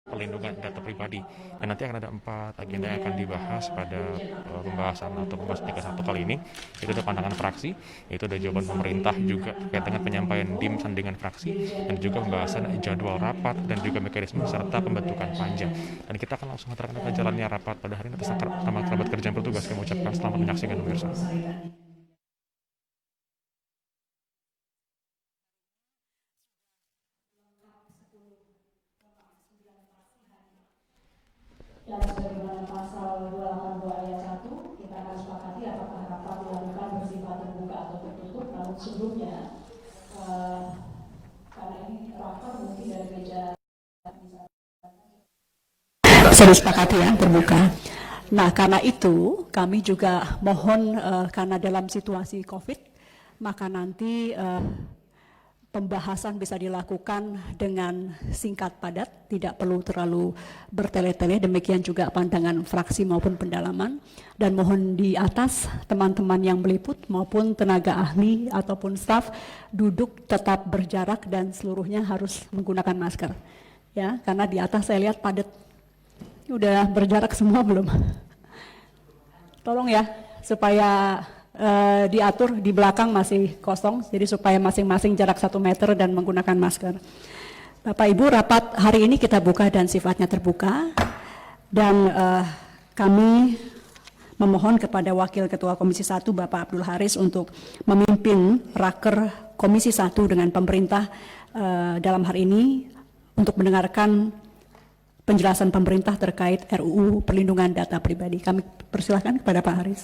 perlindungan data pribadi. Dan nanti akan ada 4 agenda yang akan dibahas pada pembahasan atau pembahasan tingkat 1 kali ini. Itu ada pandangan fraksi, itu ada jawaban pemerintah juga terkait dengan penyampaian dim sandingan fraksi, dan juga pembahasan jadwal rapat dan juga mekanisme serta pembentukan panja. Dan kita akan langsung mengantarkan apa jalannya rapat pada hari ini atas nama kerabat kerja yang bertugas. Kami ucapkan selamat menyaksikan pemirsa. Dan sebagaimana pasal 282 ayat 1, kita akan sepakati apakah rapat dilakukan bersifat terbuka atau tertutup. Namun sebelumnya, karena ini rapat mungkin dari meja bisa disepakati ya, terbuka. Nah, karena itu kami juga mohon karena dalam situasi COVID, maka nanti pembahasan bisa dilakukan dengan singkat padat, tidak perlu terlalu bertele-tele, demikian juga pandangan fraksi maupun pendalaman. Dan mohon di atas teman-teman yang meliput maupun tenaga ahli ataupun staf duduk tetap berjarak dan seluruhnya harus menggunakan masker. Ya, karena di atas saya lihat padat. Udah berjarak semua belum? Tolong ya, supaya diatur di belakang masih kosong, jadi supaya masing-masing jarak 1 meter dan menggunakan masker. Bapak Ibu, rapat hari ini kita buka dan sifatnya terbuka, dan kami memohon kepada Wakil Ketua Komisi 1 Bapak Abdul Haris untuk memimpin Raker Komisi 1 dengan pemerintah dalam hari ini untuk mendengarkan penjelasan pemerintah terkait RUU Perlindungan Data Pribadi. Kami persilahkan kepada Pak Haris.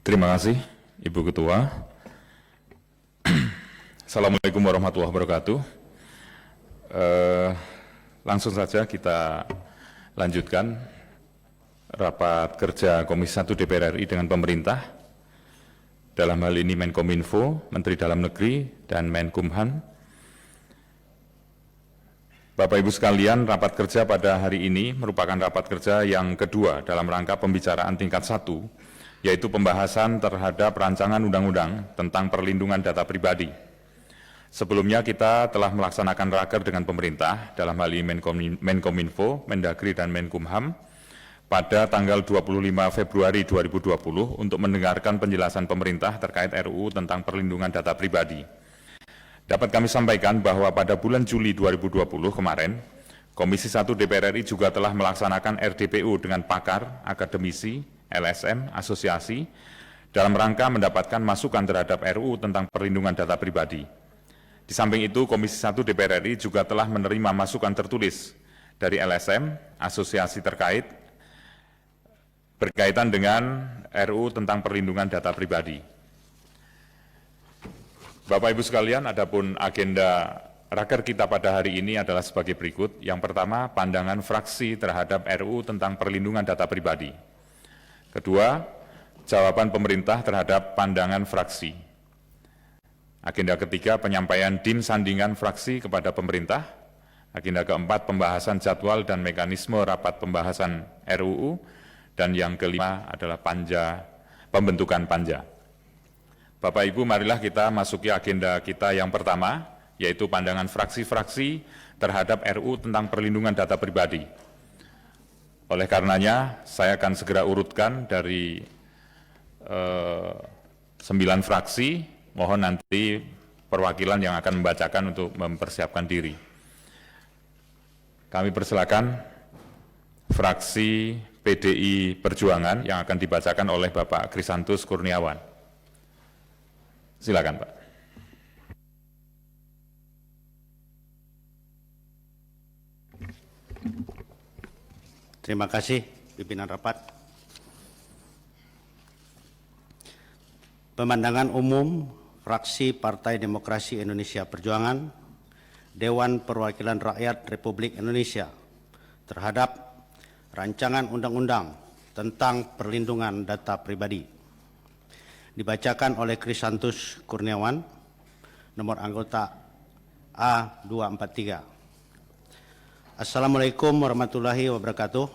Terima kasih, Ibu Ketua. Assalamualaikum warahmatullahi wabarakatuh. Langsung saja kita lanjutkan rapat kerja Komisi 1 DPR RI dengan pemerintah. Dalam hal ini Menkominfo, Menteri Dalam Negeri, dan Menkumham. Bapak Ibu sekalian, rapat kerja pada hari ini merupakan rapat kerja yang kedua dalam rangka pembicaraan tingkat 1, yaitu pembahasan terhadap rancangan undang-undang tentang perlindungan data pribadi. Sebelumnya kita telah melaksanakan raker dengan pemerintah, dalam hal ini Menkominfo, Mendagri, dan Menkumham, pada tanggal 25 Februari 2020 untuk mendengarkan penjelasan pemerintah terkait RUU tentang perlindungan data pribadi. Dapat kami sampaikan bahwa pada bulan Juli 2020 kemarin, Komisi 1 DPR RI juga telah melaksanakan RDPU dengan pakar, akademisi, LSM, asosiasi, dalam rangka mendapatkan masukan terhadap RUU tentang perlindungan data pribadi. Di samping itu, Komisi 1 DPR RI juga telah menerima masukan tertulis dari LSM, asosiasi terkait, berkaitan dengan RUU tentang perlindungan data pribadi. Bapak Ibu sekalian, adapun agenda raker kita pada hari ini adalah sebagai berikut. Yang pertama, pandangan fraksi terhadap RUU tentang perlindungan data pribadi. Kedua, jawaban pemerintah terhadap pandangan fraksi. Agenda ketiga, penyampaian dim sandingan fraksi kepada pemerintah. Agenda keempat, pembahasan jadwal dan mekanisme rapat pembahasan RUU. Dan yang kelima adalah pembentukan panja. Bapak Ibu, marilah kita masuki agenda kita yang pertama, yaitu pandangan fraksi-fraksi terhadap RUU tentang perlindungan data pribadi. Oleh karenanya, saya akan segera urutkan dari 9 fraksi, mohon nanti perwakilan yang akan membacakan untuk mempersiapkan diri. Kami persilakan fraksi PDI Perjuangan yang akan dibacakan oleh Bapak Krisantus Kurniawan. Silakan, Pak. Terima kasih, pimpinan rapat. Pemandangan umum fraksi Partai Demokrasi Indonesia Perjuangan, Dewan Perwakilan Rakyat Republik Indonesia terhadap rancangan undang-undang tentang perlindungan data pribadi. Dibacakan oleh Krisantus Kurniawan, nomor anggota A243. Assalamualaikum warahmatullahi wabarakatuh.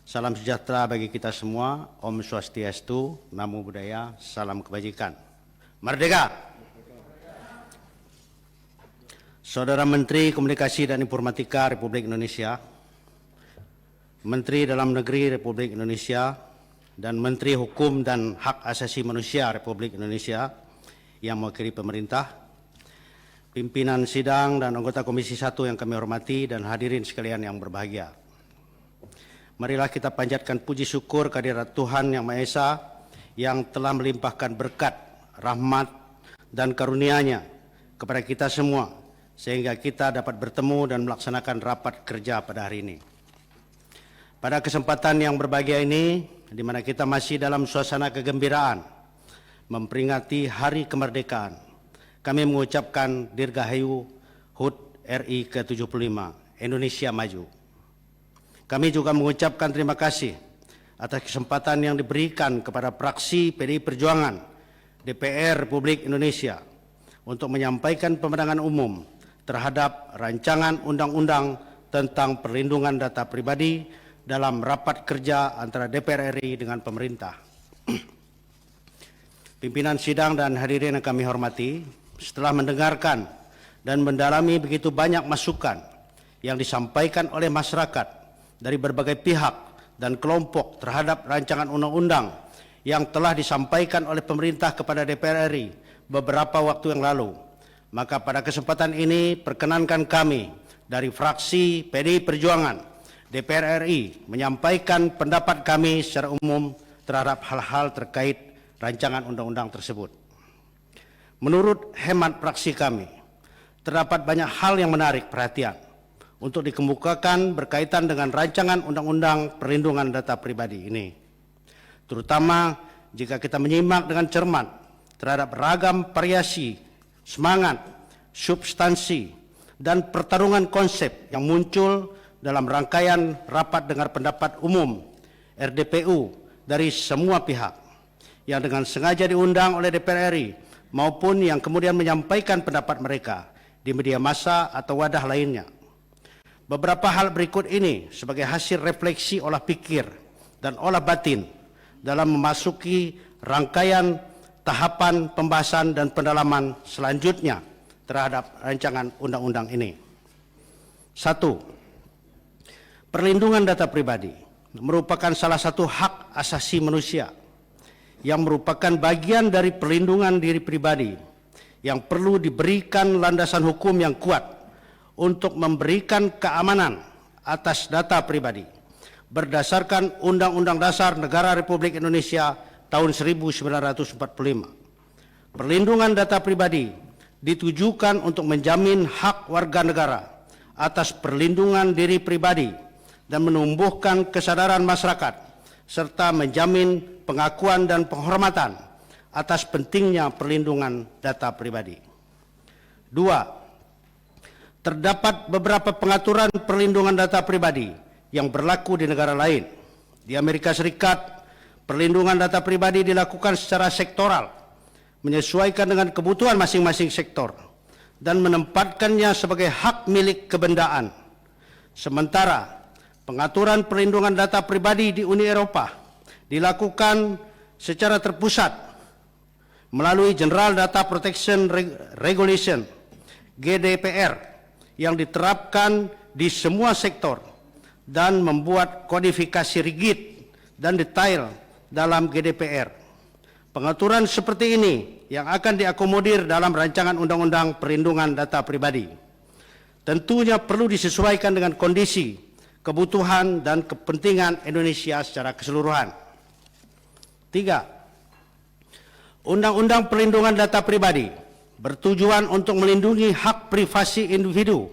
Salam sejahtera bagi kita semua. Om Swastiastu, Namo Buddhaya, salam kebajikan. Merdeka! Saudara Menteri Komunikasi dan Informatika Republik Indonesia, Menteri Dalam Negeri Republik Indonesia, dan Menteri Hukum dan Hak Asasi Manusia Republik Indonesia yang mewakili pemerintah, pimpinan sidang dan anggota Komisi 1 yang kami hormati, dan hadirin sekalian yang berbahagia. Marilah kita panjatkan puji syukur kehadirat Tuhan Yang Maha Esa yang telah melimpahkan berkat, rahmat, dan karunia-Nya kepada kita semua, sehingga kita dapat bertemu dan melaksanakan rapat kerja pada hari ini. Pada kesempatan yang berbahagia ini, di mana kita masih dalam suasana kegembiraan, memperingati Hari Kemerdekaan, kami mengucapkan Dirgahayu HUT RI ke-75, Indonesia Maju. Kami juga mengucapkan terima kasih atas kesempatan yang diberikan kepada fraksi PDI Perjuangan DPR Republik Indonesia untuk menyampaikan pandangan umum terhadap rancangan undang-undang tentang perlindungan data pribadi dalam rapat kerja antara DPR RI dengan pemerintah. Pimpinan sidang dan hadirin yang kami hormati, setelah mendengarkan dan mendalami begitu banyak masukan yang disampaikan oleh masyarakat dari berbagai pihak dan kelompok terhadap rancangan undang-undang yang telah disampaikan oleh pemerintah kepada DPR RI beberapa waktu yang lalu, maka pada kesempatan ini perkenankan kami dari fraksi PDI Perjuangan DPR RI menyampaikan pendapat kami secara umum terhadap hal-hal terkait rancangan undang-undang tersebut. Menurut hemat fraksi kami, terdapat banyak hal yang menarik perhatian untuk dikemukakan berkaitan dengan rancangan undang-undang perlindungan data pribadi ini. Terutama jika kita menyimak dengan cermat terhadap ragam variasi, semangat, substansi, dan pertarungan konsep yang muncul dalam rangkaian rapat dengar pendapat umum RDPU dari semua pihak yang dengan sengaja diundang oleh DPR RI maupun yang kemudian menyampaikan pendapat mereka di media massa atau wadah lainnya. Beberapa hal berikut ini sebagai hasil refleksi olah pikir dan olah batin dalam memasuki rangkaian tahapan pembahasan dan pendalaman selanjutnya terhadap rancangan undang-undang ini. 1. Perlindungan data pribadi merupakan salah satu hak asasi manusia yang merupakan bagian dari perlindungan diri pribadi yang perlu diberikan landasan hukum yang kuat untuk memberikan keamanan atas data pribadi berdasarkan Undang-Undang Dasar Negara Republik Indonesia tahun 1945. Perlindungan data pribadi ditujukan untuk menjamin hak warga negara atas perlindungan diri pribadi dan menumbuhkan kesadaran masyarakat serta menjamin pengakuan dan penghormatan atas pentingnya perlindungan data pribadi. 2. Terdapat beberapa pengaturan perlindungan data pribadi yang berlaku di negara lain. Di Amerika Serikat, perlindungan data pribadi dilakukan secara sektoral, menyesuaikan dengan kebutuhan masing-masing sektor, dan menempatkannya sebagai hak milik kebendaan. Sementara, pengaturan perlindungan data pribadi di Uni Eropa dilakukan secara terpusat melalui General Data Protection Regulation, GDPR, yang diterapkan di semua sektor dan membuat kodifikasi rigid dan detail dalam GDPR. Pengaturan seperti ini yang akan diakomodir dalam rancangan undang-undang perlindungan data pribadi tentunya perlu disesuaikan dengan kondisi, kebutuhan, dan kepentingan Indonesia secara keseluruhan. 3. Undang-undang perlindungan data pribadi bertujuan untuk melindungi hak privasi individu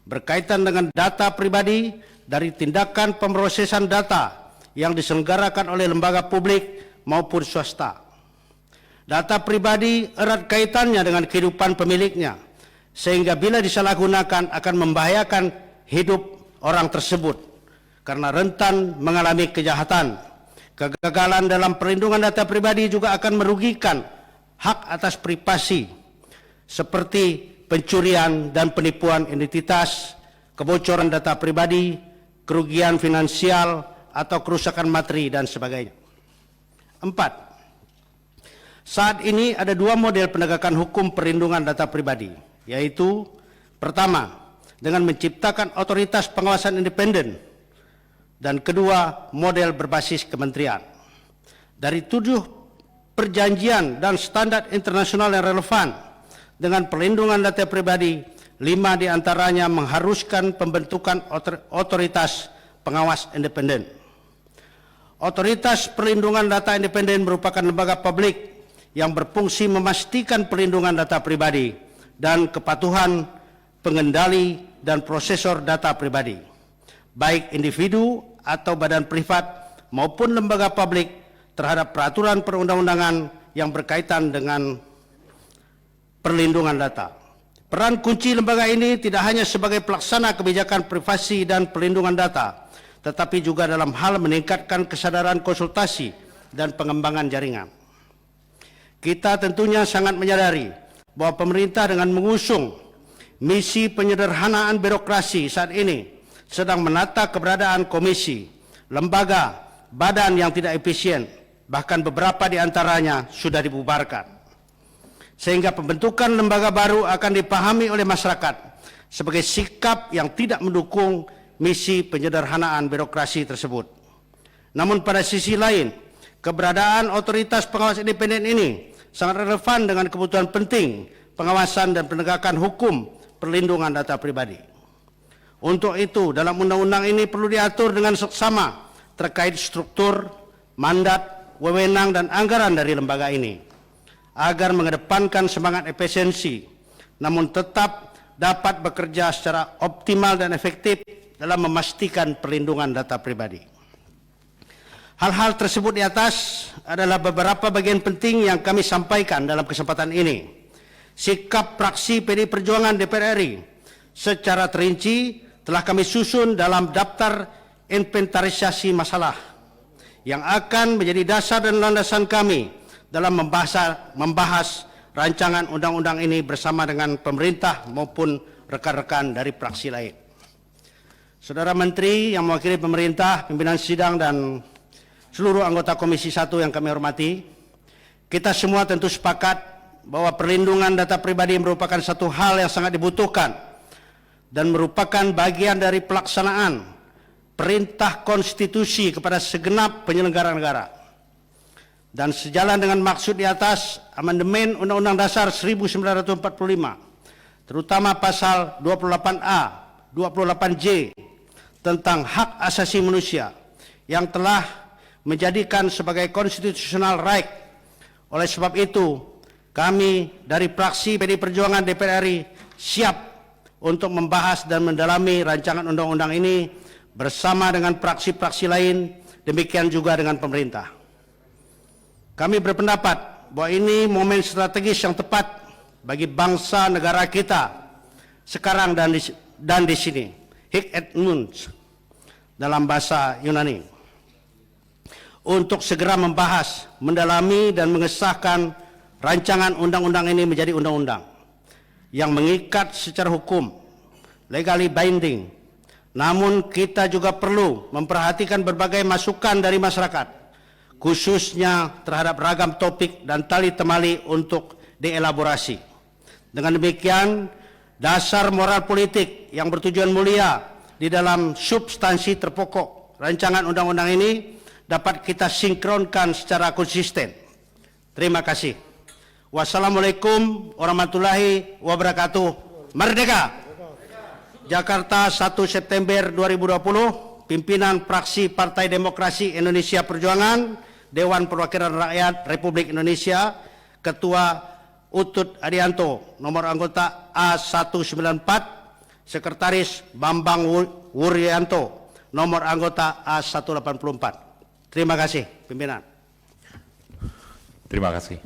berkaitan dengan data pribadi dari tindakan pemrosesan data yang diselenggarakan oleh lembaga publik maupun swasta. Data pribadi erat kaitannya dengan kehidupan pemiliknya, sehingga bila disalahgunakan akan membahayakan hidup orang tersebut karena rentan mengalami kejahatan. Kegagalan dalam perlindungan data pribadi juga akan merugikan hak atas privasi seperti pencurian dan penipuan identitas, kebocoran data pribadi, kerugian finansial, atau kerusakan materi dan sebagainya. 4. Saat ini ada dua model penegakan hukum perlindungan data pribadi, yaitu pertama, dengan menciptakan otoritas pengawasan independen, dan kedua, model berbasis kementerian. Dari 7 perjanjian dan standar internasional yang relevan dengan perlindungan data pribadi, 5 diantaranya mengharuskan pembentukan otoritas pengawas independen. Otoritas perlindungan data independen merupakan lembaga publik yang berfungsi memastikan perlindungan data pribadi dan kepatuhan pengendali dan prosesor data pribadi, baik individu atau badan privat maupun lembaga publik terhadap peraturan perundang-undangan yang berkaitan dengan perlindungan data. Peran kunci lembaga ini tidak hanya sebagai pelaksana kebijakan privasi dan perlindungan data, tetapi juga dalam hal meningkatkan kesadaran konsultasi dan pengembangan jaringan. Kita tentunya sangat menyadari bahwa pemerintah dengan mengusung misi penyederhanaan birokrasi saat ini sedang menata keberadaan komisi, lembaga, badan yang tidak efisien, bahkan beberapa di antaranya sudah dibubarkan. Sehingga pembentukan lembaga baru akan dipahami oleh masyarakat sebagai sikap yang tidak mendukung misi penyederhanaan birokrasi tersebut. Namun pada sisi lain, keberadaan otoritas pengawas independen ini sangat relevan dengan kebutuhan penting pengawasan dan penegakan hukum perlindungan data pribadi. Untuk itu, dalam undang-undang ini perlu diatur dengan seksama terkait struktur, mandat, wewenang, dan anggaran dari lembaga ini, agar mengedepankan semangat efisiensi, namun tetap dapat bekerja secara optimal dan efektif dalam memastikan perlindungan data pribadi. Hal-hal tersebut di atas adalah beberapa bagian penting yang kami sampaikan dalam kesempatan ini. Sikap fraksi PDI Perjuangan DPR RI secara terinci telah kami susun dalam daftar inventarisasi masalah yang akan menjadi dasar dan landasan kami dalam membahas rancangan undang-undang ini bersama dengan pemerintah maupun rekan-rekan dari fraksi lain. Saudara Menteri yang mewakili pemerintah, pimpinan sidang, dan seluruh anggota Komisi 1 yang kami hormati, kita semua tentu sepakat bahwa perlindungan data pribadi merupakan satu hal yang sangat dibutuhkan dan merupakan bagian dari pelaksanaan perintah konstitusi kepada segenap penyelenggara negara. Dan sejalan dengan maksud di atas, amandemen Undang-Undang Dasar 1945, terutama pasal 28A, 28J tentang hak asasi manusia yang telah menjadikan sebagai constitutional right. Oleh sebab itu, kami dari fraksi PDI Perjuangan DPR RI siap untuk membahas dan mendalami rancangan undang-undang ini bersama dengan fraksi-fraksi lain, demikian juga dengan pemerintah. Kami berpendapat bahwa ini momen strategis yang tepat bagi bangsa negara kita sekarang dan di sini. Hic et nunc dalam bahasa Yunani. Untuk segera membahas, mendalami, dan mengesahkan rancangan undang-undang ini menjadi undang-undang yang mengikat secara hukum, legally binding. Namun kita juga perlu memperhatikan berbagai masukan dari masyarakat, khususnya terhadap ragam topik dan tali temali untuk dielaborasi. Dengan demikian, dasar moral politik yang bertujuan mulia di dalam substansi terpokok rancangan undang-undang ini dapat kita sinkronkan secara konsisten. Terima kasih. Wassalamualaikum warahmatullahi wabarakatuh. Merdeka! Jakarta 1 September 2020, pimpinan fraksi Partai Demokrasi Indonesia Perjuangan, Dewan Perwakilan Rakyat Republik Indonesia, Ketua Utut Adianto, nomor anggota A194, Sekretaris Bambang Wuryanto, nomor anggota A184. Terima kasih, pimpinan. Terima kasih.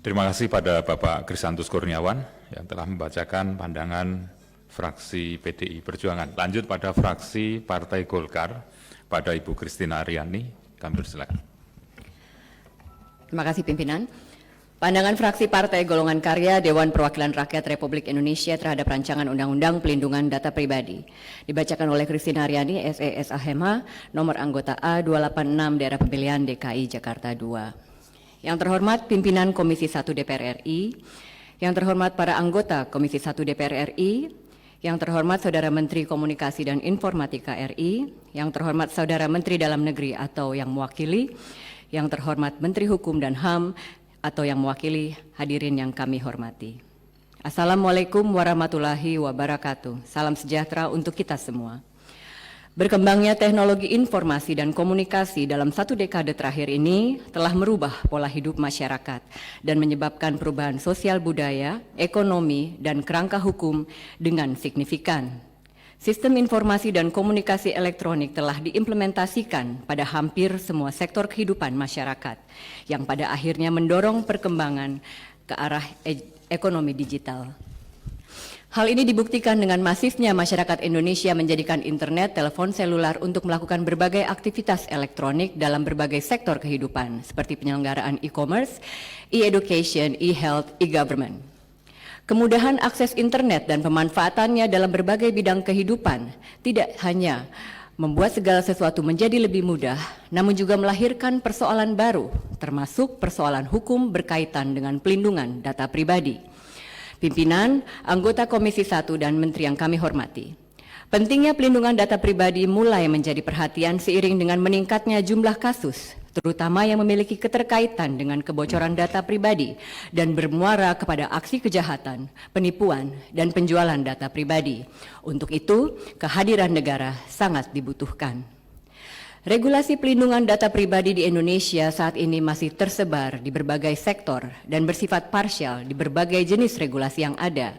Terima kasih pada Bapak Krisantus Kurniawan yang telah membacakan pandangan fraksi PDI Perjuangan. Lanjut pada fraksi Partai Golkar, pada Ibu Christina Aryani, kami persilakan. Terima kasih pimpinan. Pandangan fraksi Partai Golongan Karya Dewan Perwakilan Rakyat Republik Indonesia terhadap rancangan Undang-Undang Pelindungan Data Pribadi dibacakan oleh Christina Aryani, SES AHEMA, nomor anggota A286 Daerah Pemilihan DKI Jakarta II. Yang terhormat pimpinan Komisi 1 DPR RI, yang terhormat para anggota Komisi 1 DPR RI, yang terhormat Saudara Menteri Komunikasi dan Informatika RI, yang terhormat Saudara Menteri Dalam Negeri atau yang mewakili, yang terhormat Menteri Hukum dan HAM atau yang mewakili, hadirin yang kami hormati. Assalamualaikum warahmatullahi wabarakatuh. Salam sejahtera untuk kita semua. Berkembangnya teknologi informasi dan komunikasi dalam 1 dekade terakhir ini telah merubah pola hidup masyarakat dan menyebabkan perubahan sosial budaya, ekonomi, dan kerangka hukum dengan signifikan. Sistem informasi dan komunikasi elektronik telah diimplementasikan pada hampir semua sektor kehidupan masyarakat, yang pada akhirnya mendorong perkembangan ke arah ekonomi digital. Hal ini dibuktikan dengan masifnya masyarakat Indonesia menjadikan internet, telepon seluler untuk melakukan berbagai aktivitas elektronik dalam berbagai sektor kehidupan, seperti penyelenggaraan e-commerce, e-education, e-health, e-government. Kemudahan akses internet dan pemanfaatannya dalam berbagai bidang kehidupan tidak hanya membuat segala sesuatu menjadi lebih mudah, namun juga melahirkan persoalan baru, termasuk persoalan hukum berkaitan dengan pelindungan data pribadi. Pimpinan, anggota Komisi 1 dan Menteri yang kami hormati. Pentingnya pelindungan data pribadi mulai menjadi perhatian seiring dengan meningkatnya jumlah kasus, terutama yang memiliki keterkaitan dengan kebocoran data pribadi dan bermuara kepada aksi kejahatan, penipuan, dan penjualan data pribadi. Untuk itu, kehadiran negara sangat dibutuhkan. Regulasi pelindungan data pribadi di Indonesia saat ini masih tersebar di berbagai sektor dan bersifat parsial di berbagai jenis regulasi yang ada.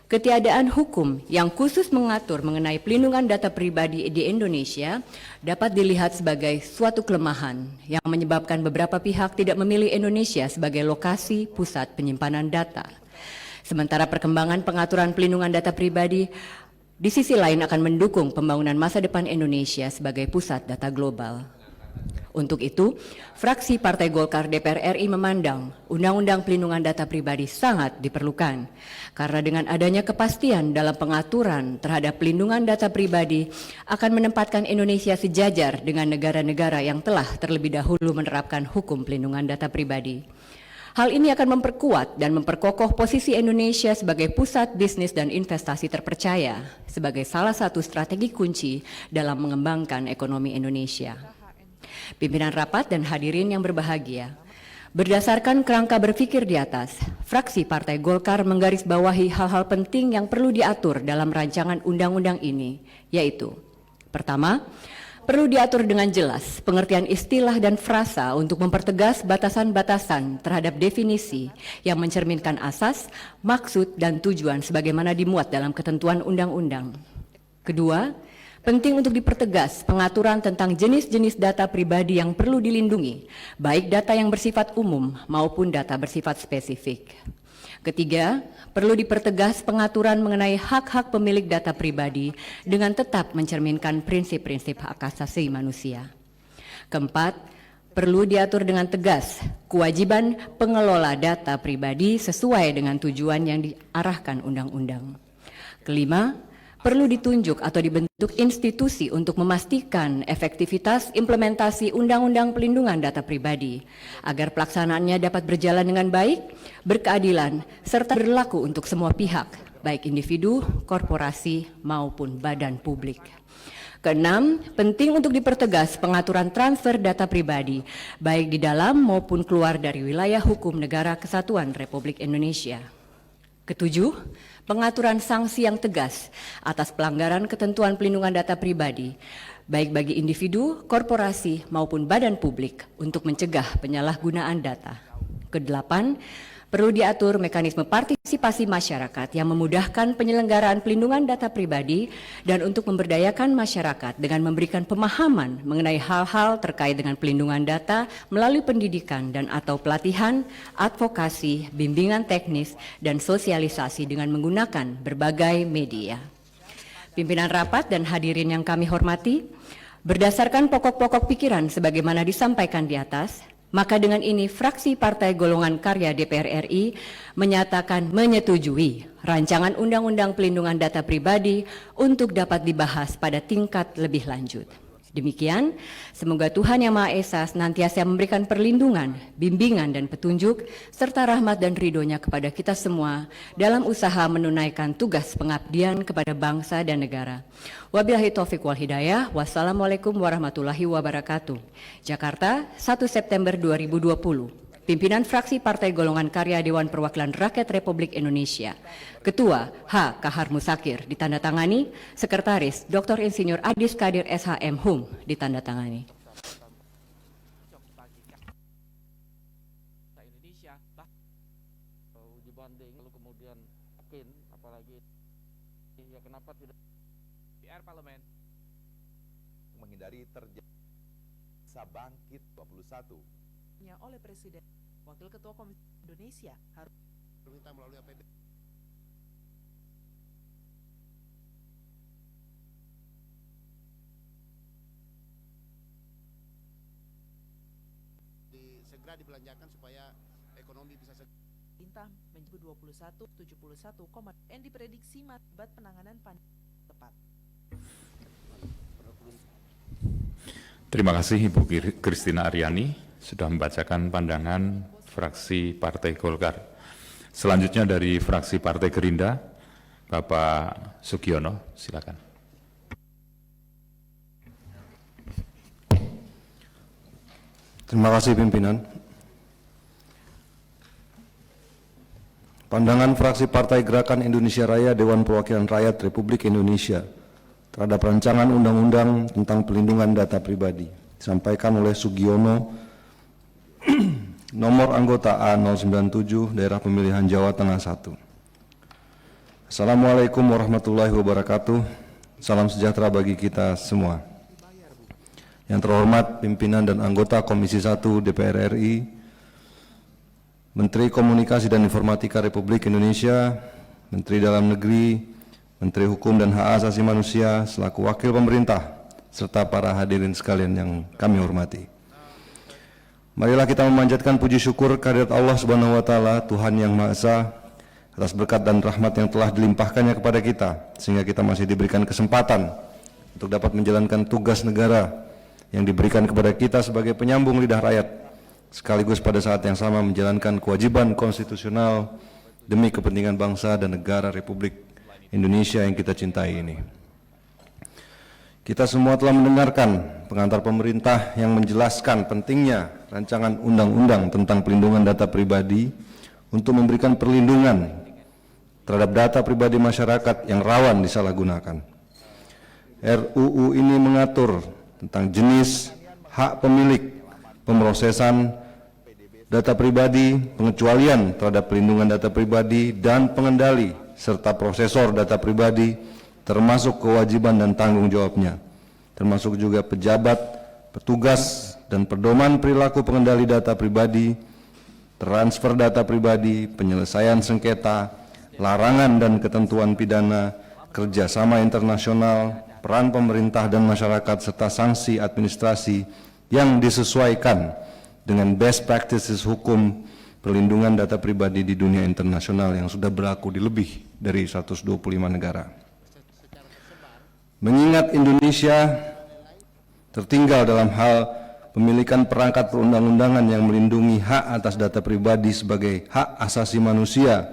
Ketiadaan hukum yang khusus mengatur mengenai pelindungan data pribadi di Indonesia dapat dilihat sebagai suatu kelemahan yang menyebabkan beberapa pihak tidak memilih Indonesia sebagai lokasi pusat penyimpanan data. Sementara perkembangan pengaturan pelindungan data pribadi di sisi lain akan mendukung pembangunan masa depan Indonesia sebagai pusat data global. Untuk itu, fraksi Partai Golkar DPR RI memandang Undang-Undang Pelindungan Data Pribadi sangat diperlukan, karena dengan adanya kepastian dalam pengaturan terhadap pelindungan data pribadi akan menempatkan Indonesia sejajar dengan negara-negara yang telah terlebih dahulu menerapkan hukum pelindungan data pribadi. Hal ini akan memperkuat dan memperkokoh posisi Indonesia sebagai pusat bisnis dan investasi terpercaya sebagai salah satu strategi kunci dalam mengembangkan ekonomi Indonesia. Pimpinan rapat dan hadirin yang berbahagia, berdasarkan kerangka berpikir di atas, fraksi Partai Golkar menggarisbawahi hal-hal penting yang perlu diatur dalam rancangan undang-undang ini, yaitu: pertama, perlu diatur dengan jelas pengertian istilah dan frasa untuk mempertegas batasan-batasan terhadap definisi yang mencerminkan asas, maksud, dan tujuan sebagaimana dimuat dalam ketentuan undang-undang. Kedua, penting untuk dipertegas pengaturan tentang jenis-jenis data pribadi yang perlu dilindungi, baik data yang bersifat umum maupun data bersifat spesifik. Ketiga, perlu dipertegas pengaturan mengenai hak-hak pemilik data pribadi dengan tetap mencerminkan prinsip-prinsip hak asasi manusia. Keempat, perlu diatur dengan tegas kewajiban pengelola data pribadi sesuai dengan tujuan yang diarahkan undang-undang. Kelima, perlu ditunjuk atau dibentuk institusi untuk memastikan efektivitas implementasi Undang-Undang Pelindungan Data Pribadi agar pelaksanaannya dapat berjalan dengan baik, berkeadilan, serta berlaku untuk semua pihak, baik individu, korporasi, maupun badan publik. Keenam, penting untuk dipertegas pengaturan transfer data pribadi, baik di dalam maupun keluar dari wilayah hukum Negara Kesatuan Republik Indonesia. Ketujuh, pengaturan sanksi yang tegas atas pelanggaran ketentuan pelindungan data pribadi, baik bagi individu, korporasi, maupun badan publik untuk mencegah penyalahgunaan data. Kedelapan, Perlu diatur mekanisme partisipasi masyarakat yang memudahkan penyelenggaraan pelindungan data pribadi dan untuk memberdayakan masyarakat dengan memberikan pemahaman mengenai hal-hal terkait dengan pelindungan data melalui pendidikan dan atau pelatihan, advokasi, bimbingan teknis, dan sosialisasi dengan menggunakan berbagai media. Pimpinan rapat dan hadirin yang kami hormati, berdasarkan pokok-pokok pikiran sebagaimana disampaikan di atas, maka dengan ini fraksi Partai Golongan Karya DPR RI menyatakan menyetujui rancangan Undang-Undang Pelindungan Data Pribadi untuk dapat dibahas pada tingkat lebih lanjut. Demikian, semoga Tuhan Yang Maha Esa senantiasa memberikan perlindungan, bimbingan, dan petunjuk, serta rahmat dan ridhonya kepada kita semua dalam usaha menunaikan tugas pengabdian kepada bangsa dan negara. Wabillahi taufiq wal hidayah. Wassalamualaikum warahmatullahi wabarakatuh. Jakarta, 1 September 2020. Pimpinan fraksi Partai Golongan Karya Dewan Perwakilan Rakyat Republik Indonesia. Ketua H. Kahar Musakir ditandatangani, Sekretaris Dr. Insinyur Adis Kadir SHM Hum ditandatangani. Indonesia dibanding lalu kemudian yakin apalagi ya kenapa tidak PR parlemen menghindari terjadi bangkit 21 oleh Presiden, Wakil Ketua Komisi Indonesia harus permintaan melalui APD segera dibelanjakan supaya ekonomi bisa pemerintah menjadi 71 yang diprediksi akibat penanganan pandemi tepat. Terima kasih Ibu Kristina Aryani sudah membacakan pandangan fraksi Partai Golkar. Selanjutnya dari fraksi Partai Gerindra, Bapak Sugiono, silakan. Terima kasih pimpinan. Pandangan fraksi Partai Gerakan Indonesia Raya Dewan Perwakilan Rakyat Republik Indonesia terhadap rancangan undang-undang tentang pelindungan data pribadi disampaikan oleh Sugiono, nomor anggota A097 Daerah Pemilihan Jawa Tengah 1. Assalamualaikum warahmatullahi wabarakatuh. Salam sejahtera bagi kita semua. Yang terhormat pimpinan dan anggota Komisi 1 DPR RI, Menteri Komunikasi dan Informatika Republik Indonesia, Menteri Dalam Negeri, Menteri Hukum dan Hak Asasi Manusia selaku wakil pemerintah, serta para hadirin sekalian yang kami hormati. Marilah kita memanjatkan puji syukur kehadirat Allah Subhanahu wa taala, Tuhan yang Maha Esa, atas berkat dan rahmat yang telah dilimpahkannya kepada kita sehingga kita masih diberikan kesempatan untuk dapat menjalankan tugas negara yang diberikan kepada kita sebagai penyambung lidah rakyat, sekaligus pada saat yang sama menjalankan kewajiban konstitusional demi kepentingan bangsa dan negara Republik Indonesia yang kita cintai ini. Kita semua telah mendengarkan pengantar pemerintah yang menjelaskan pentingnya rancangan undang-undang tentang pelindungan data pribadi untuk memberikan perlindungan terhadap data pribadi masyarakat yang rawan disalahgunakan. RUU ini mengatur tentang jenis, hak pemilik, pemrosesan data pribadi, pengecualian terhadap pelindungan data pribadi, dan pengendali serta prosesor data pribadi, termasuk kewajiban dan tanggung jawabnya, termasuk juga pejabat, petugas, dan pedoman perilaku pengendali data pribadi, transfer data pribadi, penyelesaian sengketa, larangan dan ketentuan pidana, kerjasama internasional, peran pemerintah dan masyarakat, serta sanksi administrasi yang disesuaikan dengan best practices hukum perlindungan data pribadi di dunia internasional yang sudah berlaku di lebih dari 125 negara. Mengingat Indonesia tertinggal dalam hal pemilikan perangkat perundang-undangan yang melindungi hak atas data pribadi sebagai hak asasi manusia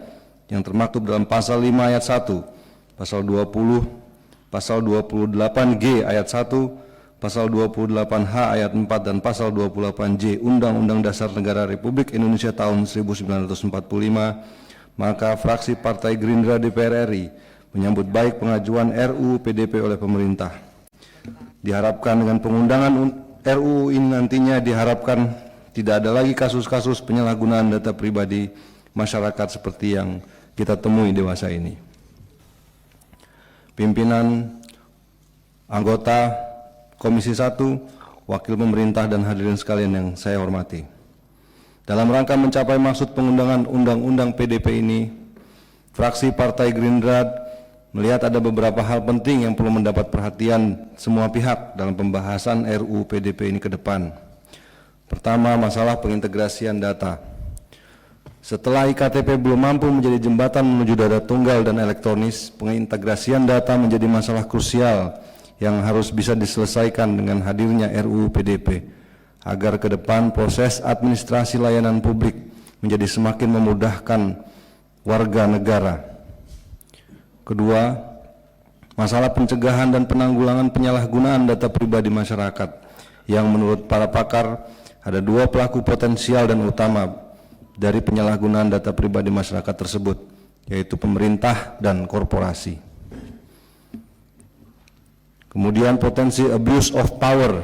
yang termaktub dalam pasal 5 ayat 1, pasal 20, pasal 28G ayat 1, pasal 28H ayat 4, dan pasal 28J Undang-Undang Dasar Negara Republik Indonesia tahun 1945, maka fraksi Partai Gerindra DPR RI menyambut baik pengajuan RUU PDP oleh pemerintah. Diharapkan dengan pengundangan RUU ini nantinya diharapkan tidak ada lagi kasus-kasus penyalahgunaan data pribadi masyarakat seperti yang kita temui dewasa ini. Pimpinan, anggota Komisi 1, wakil pemerintah dan hadirin sekalian yang saya hormati. Dalam rangka mencapai maksud pengundangan Undang-Undang PDP ini, fraksi Partai Gerindra melihat ada beberapa hal penting yang perlu mendapat perhatian semua pihak dalam pembahasan RUU PDP ini ke depan. Pertama, masalah pengintegrasian data. Setelah iktp belum mampu menjadi jembatan menuju data tunggal dan elektronis, pengintegrasian data menjadi masalah krusial yang harus bisa diselesaikan dengan hadirnya RUU PDP, agar ke depan proses administrasi layanan publik menjadi semakin memudahkan warga negara. Kedua, masalah pencegahan dan penanggulangan penyalahgunaan data pribadi masyarakat, yang menurut para pakar ada dua pelaku potensial dan utama dari penyalahgunaan data pribadi masyarakat tersebut, yaitu pemerintah dan korporasi. Kemudian potensi abuse of power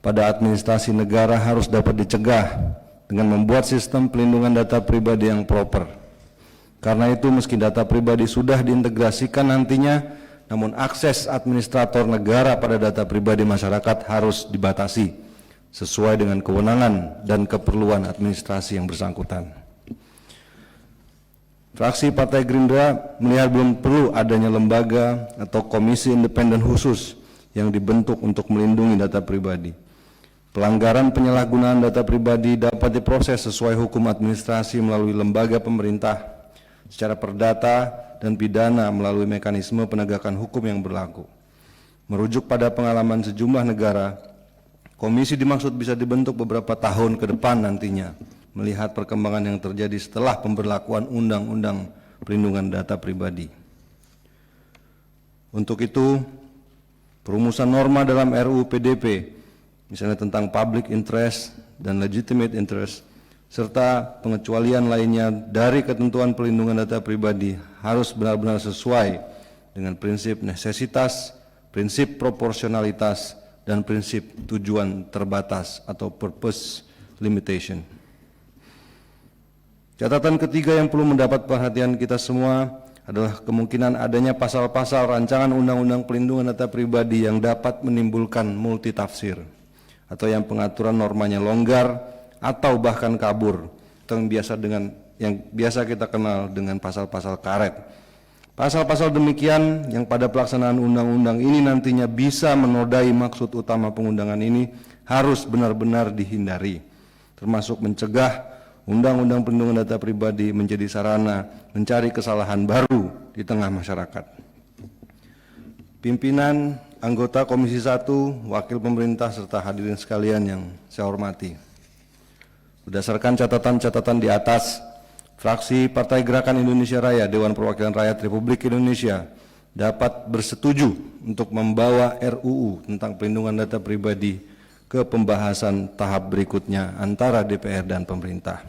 pada administrasi negara harus dapat dicegah dengan membuat sistem pelindungan data pribadi yang proper. Karena itu meski data pribadi sudah diintegrasikan nantinya, namun akses administrator negara pada data pribadi masyarakat harus dibatasi sesuai dengan kewenangan dan keperluan administrasi yang bersangkutan. Fraksi Partai Gerindra melihat belum perlu adanya lembaga atau komisi independen khusus yang dibentuk untuk melindungi data pribadi. Pelanggaran penyalahgunaan data pribadi dapat diproses sesuai hukum administrasi melalui lembaga pemerintah secara perdata dan pidana melalui mekanisme penegakan hukum yang berlaku. Merujuk pada pengalaman sejumlah negara, komisi dimaksud bisa dibentuk beberapa tahun ke depan nantinya, melihat perkembangan yang terjadi setelah pemberlakuan Undang-Undang Perlindungan Data Pribadi. Untuk itu, perumusan norma dalam RUU PDP, misalnya tentang public interest dan legitimate interest, serta pengecualian lainnya dari ketentuan perlindungan data pribadi harus benar-benar sesuai dengan prinsip necesitas, prinsip proporsionalitas, dan prinsip tujuan terbatas atau purpose limitation. Catatan ketiga yang perlu mendapat perhatian kita semua adalah kemungkinan adanya pasal-pasal rancangan Undang-Undang Perlindungan Data Pribadi yang dapat menimbulkan multitafsir atau yang pengaturan normanya longgar atau bahkan kabur, atau yang biasa kita kenal dengan pasal-pasal karet. Pasal-pasal demikian yang pada pelaksanaan undang-undang ini nantinya bisa menodai maksud utama pengundangan ini harus benar-benar dihindari, termasuk mencegah Undang-Undang Perlindungan Data Pribadi menjadi sarana mencari kesalahan baru di tengah masyarakat. Pimpinan, anggota Komisi 1, wakil pemerintah, serta hadirin sekalian yang saya hormati. Berdasarkan catatan-catatan di atas, fraksi Partai Gerakan Indonesia Raya Dewan Perwakilan Rakyat Republik Indonesia dapat bersetuju untuk membawa RUU tentang perlindungan data pribadi ke pembahasan tahap berikutnya antara DPR dan pemerintah.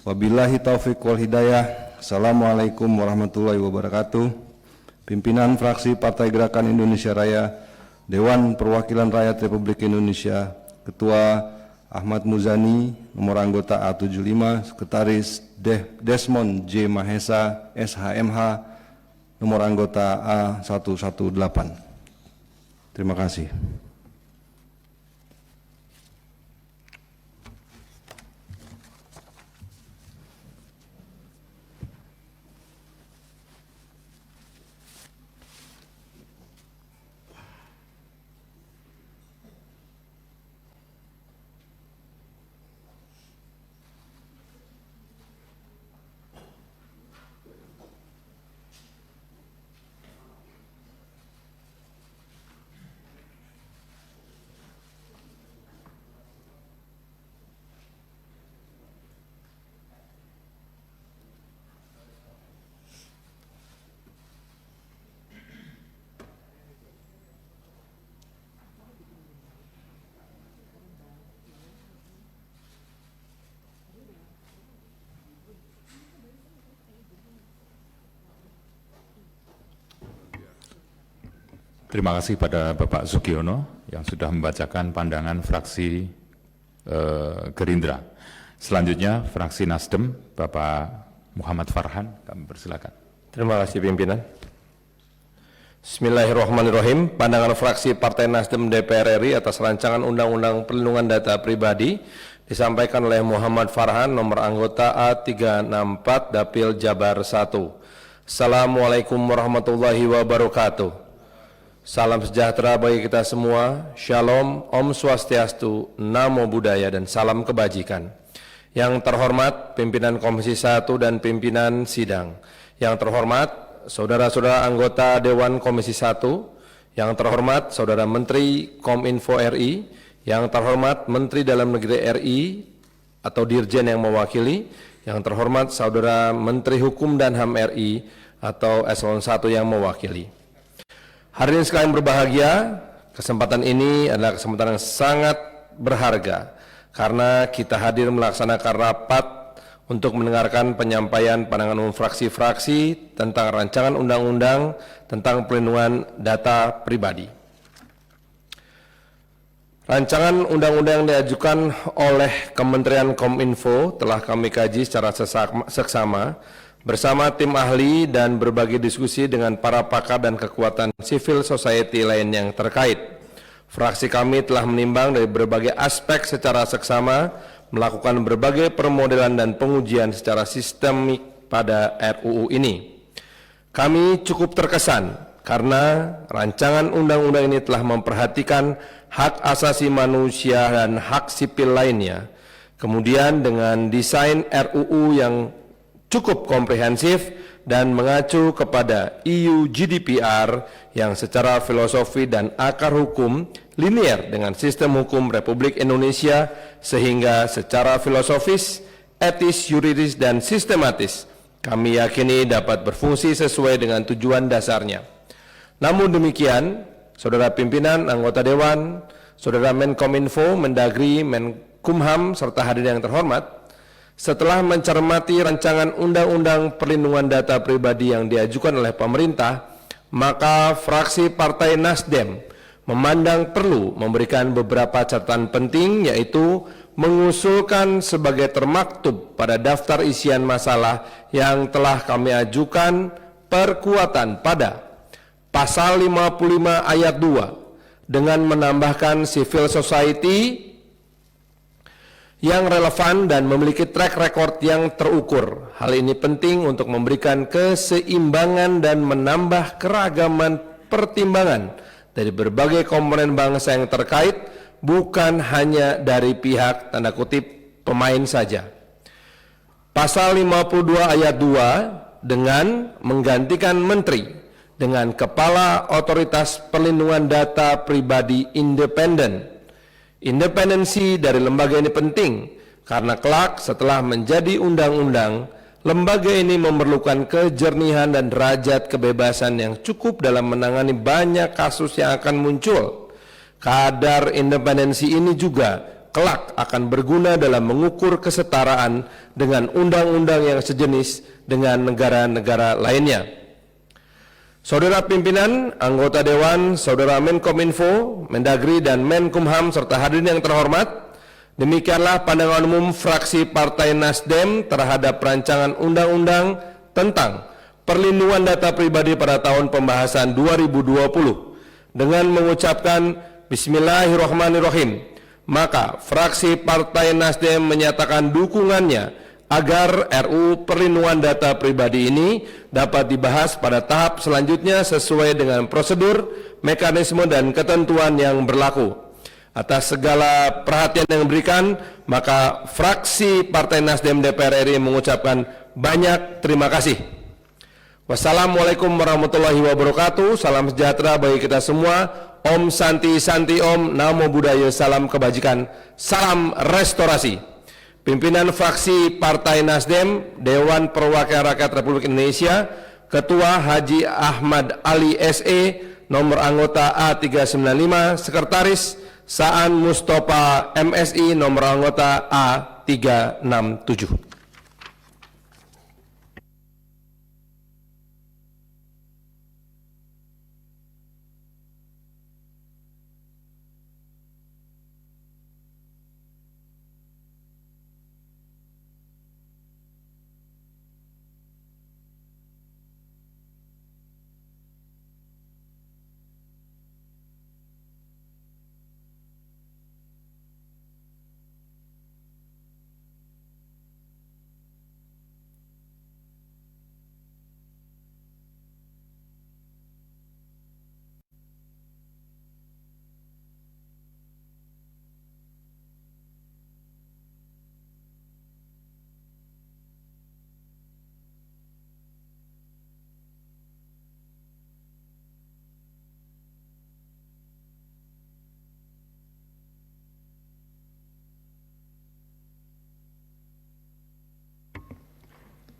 Wabillahi taufiq wal hidayah. Assalamualaikum warahmatullahi wabarakatuh. Pimpinan fraksi Partai Gerakan Indonesia Raya Dewan Perwakilan Rakyat Republik Indonesia, Ketua Ahmad Muzani, nomor anggota A75, Sekretaris Desmond J. Mahesa, SHMH, nomor anggota A118. Terima kasih. Terima kasih pada Bapak Sugiono yang sudah membacakan pandangan fraksi Gerindra. Selanjutnya fraksi Nasdem, Bapak Muhammad Farhan, kami persilakan. Terima kasih pimpinan. Bismillahirrahmanirrahim. Pandangan fraksi Partai Nasdem DPR RI atas rancangan Undang-Undang Perlindungan Data Pribadi disampaikan oleh Muhammad Farhan, nomor anggota A364 Dapil Jabar 1. Assalamualaikum warahmatullahi wabarakatuh. Salam sejahtera bagi kita semua. Shalom, Om Swastiastu, Namo Buddhaya, dan salam kebajikan. Yang terhormat pimpinan Komisi 1 dan pimpinan sidang. Yang terhormat saudara-saudara anggota Dewan Komisi 1, yang terhormat Saudara Menteri Kominfo RI, yang terhormat Menteri Dalam Negeri RI atau Dirjen yang mewakili, yang terhormat Saudara Menteri Hukum dan HAM RI atau Eselon 1 yang mewakili. Hari ini sekalian berbahagia, kesempatan ini adalah kesempatan yang sangat berharga karena kita hadir melaksanakan rapat untuk mendengarkan penyampaian pandangan umum fraksi-fraksi tentang rancangan undang-undang tentang perlindungan data pribadi. Rancangan undang-undang yang diajukan oleh Kementerian Kominfo telah kami kaji secara seksama bersama tim ahli dan berbagi diskusi dengan para pakar dan kekuatan civil society lain yang terkait. Fraksi kami telah menimbang dari berbagai aspek secara seksama, melakukan berbagai permodelan dan pengujian secara sistemik pada RUU ini. Kami cukup terkesan karena rancangan undang-undang ini telah memperhatikan hak asasi manusia dan hak sipil lainnya. Kemudian dengan desain RUU yang cukup komprehensif dan mengacu kepada EU GDPR yang secara filosofi dan akar hukum linear dengan sistem hukum Republik Indonesia, sehingga secara filosofis, etis, yuridis, dan sistematis kami yakini dapat berfungsi sesuai dengan tujuan dasarnya. Namun demikian, Saudara Pimpinan, Anggota Dewan, Saudara Menkominfo, Mendagri, Menkumham, serta hadirin yang terhormat, setelah mencermati rancangan Undang-Undang Perlindungan Data Pribadi yang diajukan oleh pemerintah, maka fraksi Partai Nasdem memandang perlu memberikan beberapa catatan penting, yaitu mengusulkan sebagai termaktub pada daftar isian masalah yang telah kami ajukan perkuatan pada pasal 55 ayat 2 dengan menambahkan civil society yang relevan dan memiliki track record yang terukur. Hal ini penting untuk memberikan keseimbangan dan menambah keragaman pertimbangan dari berbagai komponen bangsa yang terkait, bukan hanya dari pihak tanda kutip pemain saja. Pasal 52 ayat 2 dengan menggantikan menteri dengan kepala otoritas perlindungan data pribadi independen. Independensi dari lembaga ini penting karena kelak setelah menjadi undang-undang, lembaga ini memerlukan kejernihan dan derajat kebebasan yang cukup dalam menangani banyak kasus yang akan muncul. Kadar independensi ini juga kelak akan berguna dalam mengukur kesetaraan dengan undang-undang yang sejenis dengan negara-negara lainnya. Saudara pimpinan, anggota Dewan, Saudara Menkominfo, Mendagri, dan Menkumham, serta hadirin yang terhormat, demikianlah pandangan umum fraksi Partai Nasdem terhadap rancangan undang-undang tentang perlindungan data pribadi pada tahun pembahasan 2020. Dengan mengucapkan Bismillahirrahmanirrahim, maka fraksi Partai Nasdem menyatakan dukungannya agar RUU Perlindungan Data Pribadi ini dapat dibahas pada tahap selanjutnya sesuai dengan prosedur, mekanisme, dan ketentuan yang berlaku. Atas segala perhatian yang diberikan, maka fraksi Partai Nasdem DPR RI mengucapkan banyak terima kasih. Wassalamualaikum warahmatullahi wabarakatuh. Salam sejahtera bagi kita semua. Om Santi Santi Om, Namo Buddhaya, salam kebajikan, salam restorasi. Pimpinan fraksi Partai Nasdem, Dewan Perwakilan Rakyat Republik Indonesia, Ketua Haji Ahmad Ali SE, nomor anggota A395, Sekretaris Saan Mustafa MSI, nomor anggota A367.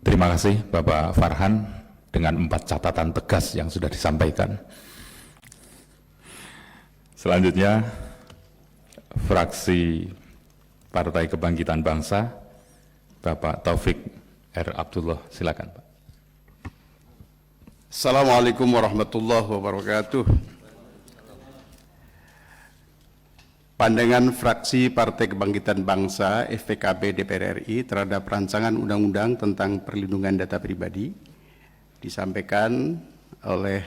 Terima kasih Bapak Farhan dengan 4 catatan tegas yang sudah disampaikan. Selanjutnya, fraksi Partai Kebangkitan Bangsa, Bapak Taufik R. Abdullah, silakan Pak. Assalamualaikum warahmatullahi wabarakatuh. Pandangan fraksi Partai Kebangkitan Bangsa FPKB DPR RI terhadap rancangan undang-undang tentang perlindungan data pribadi disampaikan oleh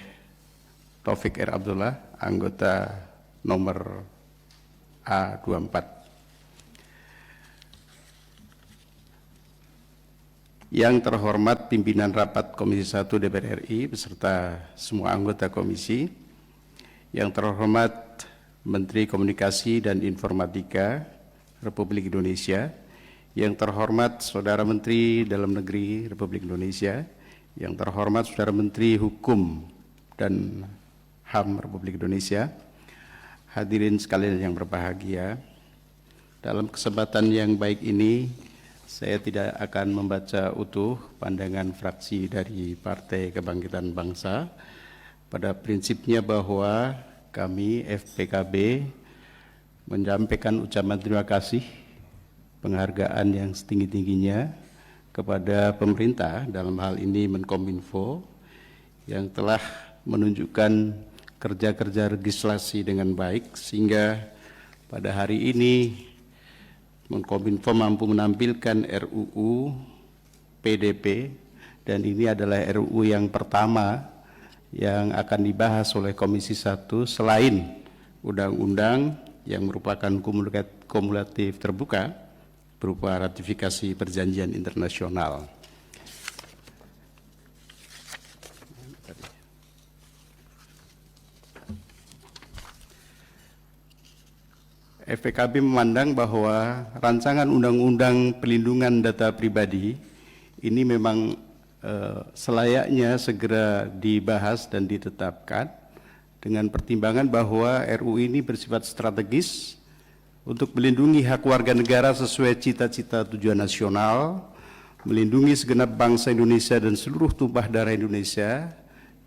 Taufik R. Abdullah, anggota nomor A24. Yang terhormat pimpinan rapat Komisi 1 DPR RI beserta semua anggota komisi, yang terhormat Menteri Komunikasi dan Informatika Republik Indonesia, yang terhormat Saudara Menteri Dalam Negeri Republik Indonesia, yang terhormat Saudara Menteri Hukum dan HAM Republik Indonesia, hadirin sekalian yang berbahagia, dalam kesempatan yang baik ini saya tidak akan membaca utuh pandangan fraksi dari Partai Kebangkitan Bangsa. Pada prinsipnya bahwa kami FPKB menyampaikan ucapan terima kasih, penghargaan yang setinggi-tingginya kepada pemerintah, dalam hal ini Menkominfo, yang telah menunjukkan kerja-kerja legislasi dengan baik, sehingga pada hari ini Menkominfo mampu menampilkan RUU PDP, dan ini adalah RUU yang pertama yang akan dibahas oleh Komisi 1 selain undang-undang yang merupakan kumulatif terbuka berupa ratifikasi perjanjian internasional. FPKB memandang bahwa rancangan undang-undang perlindungan data pribadi ini memang selayaknya segera dibahas dan ditetapkan dengan pertimbangan bahwa RUU ini bersifat strategis untuk melindungi hak warga negara sesuai cita-cita tujuan nasional, melindungi segenap bangsa Indonesia dan seluruh tumpah darah Indonesia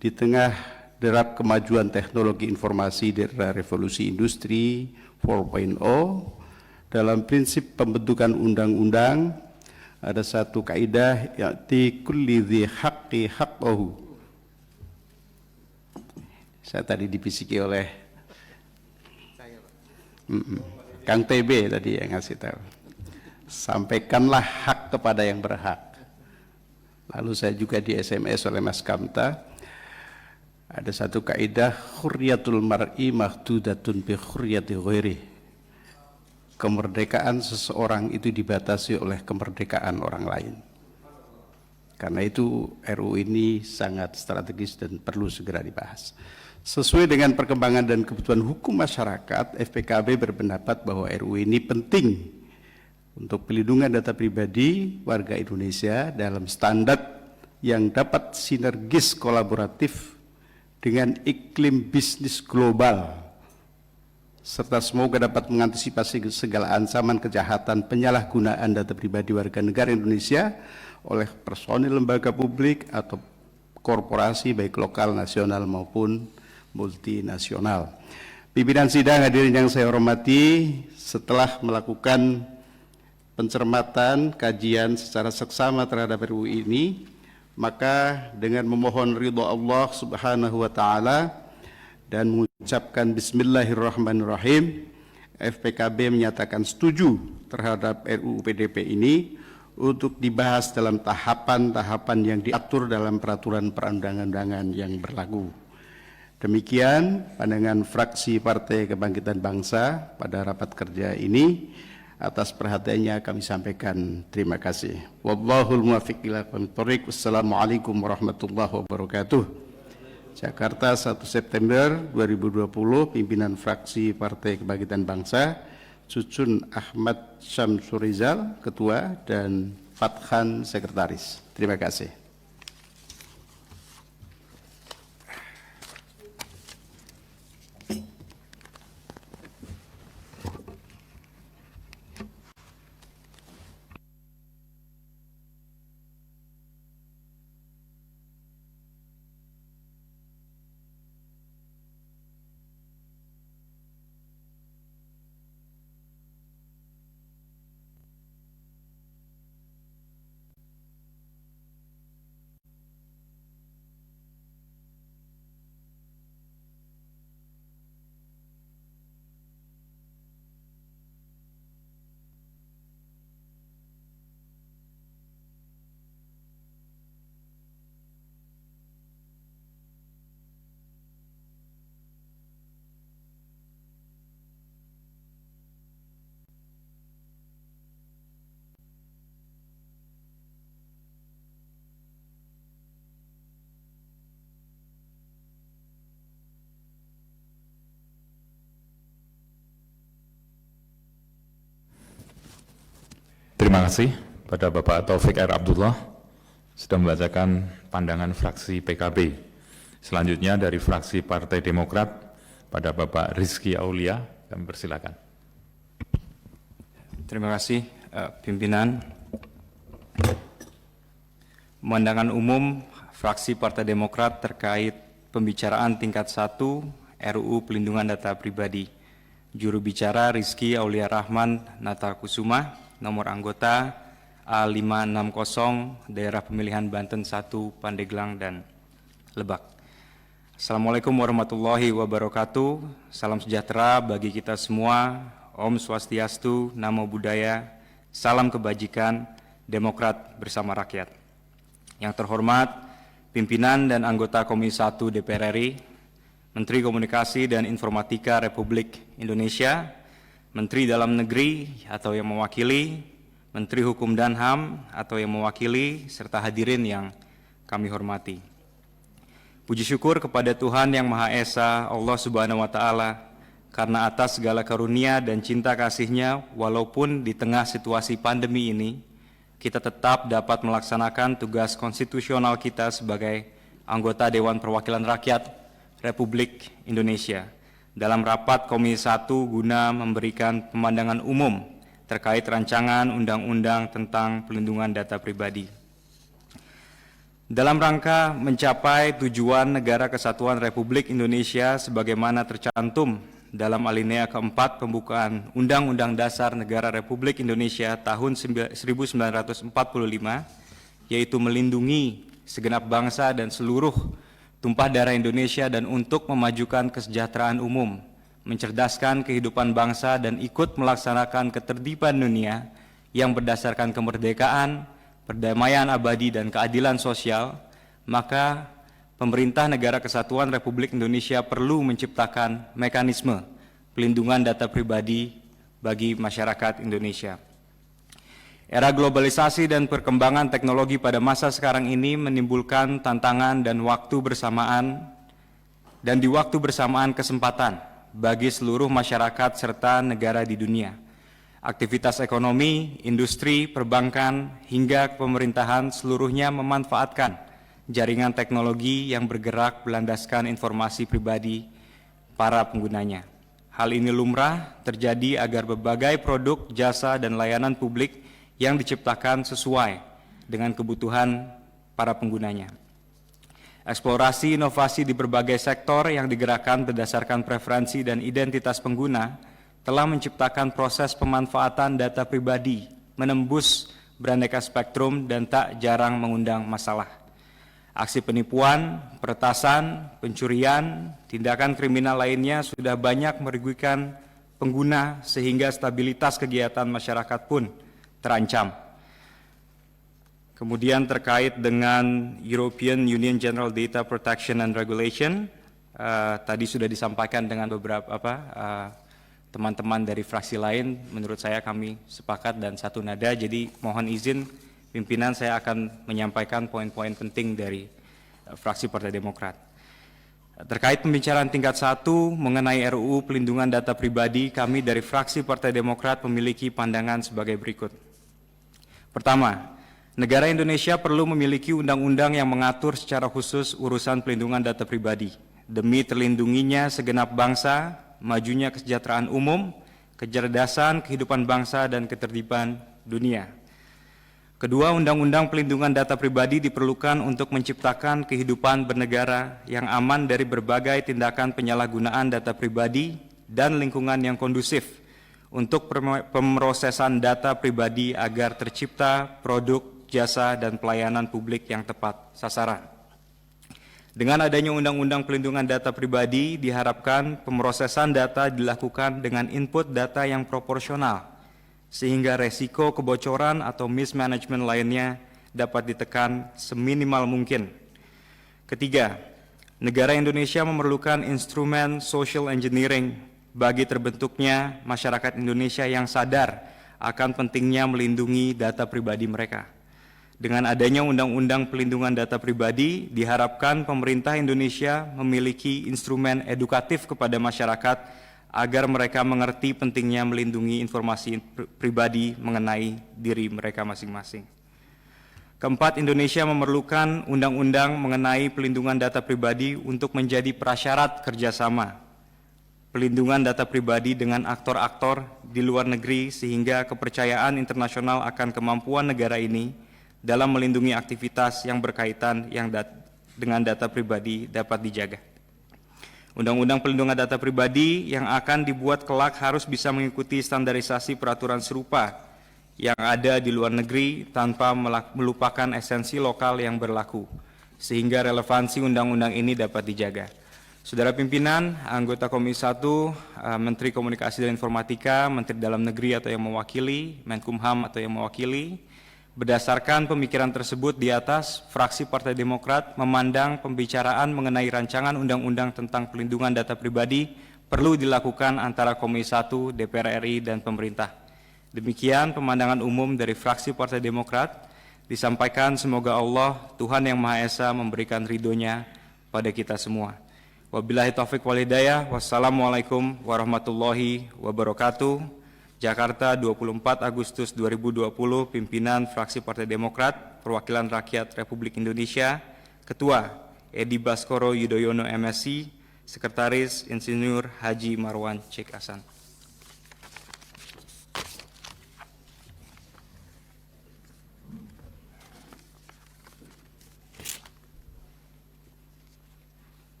di tengah derap kemajuan teknologi informasi di era revolusi industri 4.0. Dalam prinsip pembentukan undang-undang ada satu kaidah, yaitu kulli dzi haqqi haqqahu. Saya tadi dibisiki oleh Kang TB tadi yang ngasih tahu. Sampaikanlah hak kepada yang berhak. Lalu saya juga di SMS oleh Mas Kamta, ada satu kaidah, hurriyatul mar'i mahdudatun bi hurriyati ghairi. Kemerdekaan seseorang itu dibatasi oleh kemerdekaan orang lain. Karena itu RUU ini sangat strategis dan perlu segera dibahas. Sesuai dengan perkembangan dan kebutuhan hukum masyarakat, FPKB berpendapat bahwa RUU ini penting untuk pelindungan data pribadi warga Indonesia dalam standar yang dapat sinergis kolaboratif dengan iklim bisnis global, serta semoga dapat mengantisipasi segala ancaman kejahatan penyalahgunaan data pribadi warga negara Indonesia oleh personil lembaga publik atau korporasi baik lokal, nasional maupun multinasional. Pimpinan sidang, hadirin yang saya hormati, setelah melakukan pencermatan, kajian secara seksama terhadap RUU ini, maka dengan memohon ridha Allah Subhanahu wa taala dan mengucapkan bismillahirrahmanirrahim, FPKB menyatakan setuju terhadap RUU PDP ini untuk dibahas dalam tahapan-tahapan yang diatur dalam peraturan perundang-undangan yang berlaku. Demikian pandangan fraksi Partai Kebangkitan Bangsa pada rapat kerja ini. Atas perhatiannya kami sampaikan terima kasih. Wallahul muwaffiq ila aqwamit thoriq. Wassalamualaikum warahmatullahi wabarakatuh. Jakarta, 1 September 2020, pimpinan fraksi Partai Kebangkitan Bangsa, Cucun Ahmad Syamsurizal, Ketua, dan Fathan, Sekretaris. Terima kasih. Terima kasih pada Bapak Taufik R. Abdullah sudah membacakan pandangan fraksi PKB. Selanjutnya dari fraksi Partai Demokrat pada Bapak Rizky Aulia, kami persilakan. Terima kasih pimpinan. Pandangan umum fraksi Partai Demokrat terkait pembicaraan tingkat 1 RUU Pelindungan Data Pribadi. Juru bicara Rizky Aulia Rahman Natakusuma, nomor anggota A560, daerah pemilihan Banten 1, Pandeglang dan Lebak. Assalamualaikum warahmatullahi wabarakatuh. Salam sejahtera bagi kita semua. Om Swastiastu, Namo Buddhaya, salam kebajikan, Demokrat bersama rakyat. Yang terhormat, pimpinan dan anggota Komisi 1 DPR RI, Menteri Komunikasi dan Informatika Republik Indonesia, Menteri Dalam Negeri atau yang mewakili, Menteri Hukum dan HAM atau yang mewakili, serta hadirin yang kami hormati. Puji syukur kepada Tuhan Yang Maha Esa, Allah Subhanahu wa Ta'ala, karena atas segala karunia dan cinta kasih-Nya, walaupun di tengah situasi pandemi ini, kita tetap dapat melaksanakan tugas konstitusional kita sebagai anggota Dewan Perwakilan Rakyat Republik Indonesia dalam rapat Komisi 1 guna memberikan pemandangan umum terkait rancangan undang-undang tentang pelindungan data pribadi. Dalam rangka mencapai tujuan Negara Kesatuan Republik Indonesia sebagaimana tercantum dalam alinea keempat pembukaan Undang-Undang Dasar Negara Republik Indonesia tahun 1945, yaitu melindungi segenap bangsa dan seluruh tumpah darah Indonesia dan untuk memajukan kesejahteraan umum, mencerdaskan kehidupan bangsa dan ikut melaksanakan ketertiban dunia yang berdasarkan kemerdekaan, perdamaian abadi dan keadilan sosial, maka pemerintah Negara Kesatuan Republik Indonesia perlu menciptakan mekanisme pelindungan data pribadi bagi masyarakat Indonesia. Era globalisasi dan perkembangan teknologi pada masa sekarang ini menimbulkan tantangan dan di waktu bersamaan kesempatan bagi seluruh masyarakat serta negara di dunia. Aktivitas ekonomi, industri, perbankan, hingga pemerintahan seluruhnya memanfaatkan jaringan teknologi yang bergerak berlandaskan informasi pribadi para penggunanya. Hal ini lumrah terjadi agar berbagai produk, jasa, dan layanan publik yang diciptakan sesuai dengan kebutuhan para penggunanya. Eksplorasi inovasi di berbagai sektor yang digerakkan berdasarkan preferensi dan identitas pengguna telah menciptakan proses pemanfaatan data pribadi menembus beraneka spektrum dan tak jarang mengundang masalah. Aksi penipuan, peretasan, pencurian, tindakan kriminal lainnya sudah banyak merugikan pengguna sehingga stabilitas kegiatan masyarakat pun terancam. Kemudian terkait dengan European Union General Data Protection and Regulation, tadi sudah disampaikan dengan beberapa teman-teman dari fraksi lain, menurut saya kami sepakat dan satu nada, jadi mohon izin pimpinan saya akan menyampaikan poin-poin penting dari fraksi Partai Demokrat. Terkait pembicaraan tingkat 1 mengenai RUU Pelindungan Data Pribadi, kami dari fraksi Partai Demokrat memiliki pandangan sebagai berikut. Pertama, negara Indonesia perlu memiliki undang-undang yang mengatur secara khusus urusan pelindungan data pribadi demi terlindunginya segenap bangsa, majunya kesejahteraan umum, kecerdasan kehidupan bangsa dan ketertiban dunia. Kedua, undang-undang pelindungan data pribadi diperlukan untuk menciptakan kehidupan bernegara yang aman dari berbagai tindakan penyalahgunaan data pribadi dan lingkungan yang kondusif untuk pemrosesan data pribadi agar tercipta produk, jasa, dan pelayanan publik yang tepat sasaran. Dengan adanya Undang-Undang Pelindungan Data Pribadi, diharapkan pemrosesan data dilakukan dengan input data yang proporsional, sehingga resiko kebocoran atau mismanagement lainnya dapat ditekan seminimal mungkin. Ketiga, negara Indonesia memerlukan instrumen social engineering bagi terbentuknya masyarakat Indonesia yang sadar akan pentingnya melindungi data pribadi mereka. Dengan adanya Undang-Undang Pelindungan Data Pribadi, diharapkan pemerintah Indonesia memiliki instrumen edukatif kepada masyarakat agar mereka mengerti pentingnya melindungi informasi pribadi mengenai diri mereka masing-masing. Keempat, Indonesia memerlukan undang-undang mengenai pelindungan data pribadi untuk menjadi prasyarat kerjasama pelindungan data pribadi dengan aktor-aktor di luar negeri sehingga kepercayaan internasional akan kemampuan negara ini dalam melindungi aktivitas yang berkaitan dengan data pribadi dapat dijaga. Undang-undang pelindungan data pribadi yang akan dibuat kelak harus bisa mengikuti standarisasi peraturan serupa yang ada di luar negeri tanpa melupakan esensi lokal yang berlaku, sehingga relevansi undang-undang ini dapat dijaga. Saudara pimpinan, anggota Komisi 1, Menteri Komunikasi dan Informatika, Menteri Dalam Negeri atau yang mewakili, Menkumham atau yang mewakili, berdasarkan pemikiran tersebut di atas, fraksi Partai Demokrat memandang pembicaraan mengenai rancangan undang-undang tentang pelindungan data pribadi perlu dilakukan antara Komisi 1, DPR RI, dan pemerintah. Demikian pemandangan umum dari fraksi Partai Demokrat. Disampaikan semoga Allah, Tuhan Yang Maha Esa memberikan ridhonya pada kita semua. Wabillahi taufiq wal hidayah. Wassalamualaikum warahmatullahi wabarakatuh. Jakarta, 24 Agustus 2020, pimpinan fraksi Partai Demokrat, Perwakilan Rakyat Republik Indonesia, Ketua Edi Baskoro Yudhoyono MSc, Sekretaris Insinyur Haji Marwan Sheikh Hasan.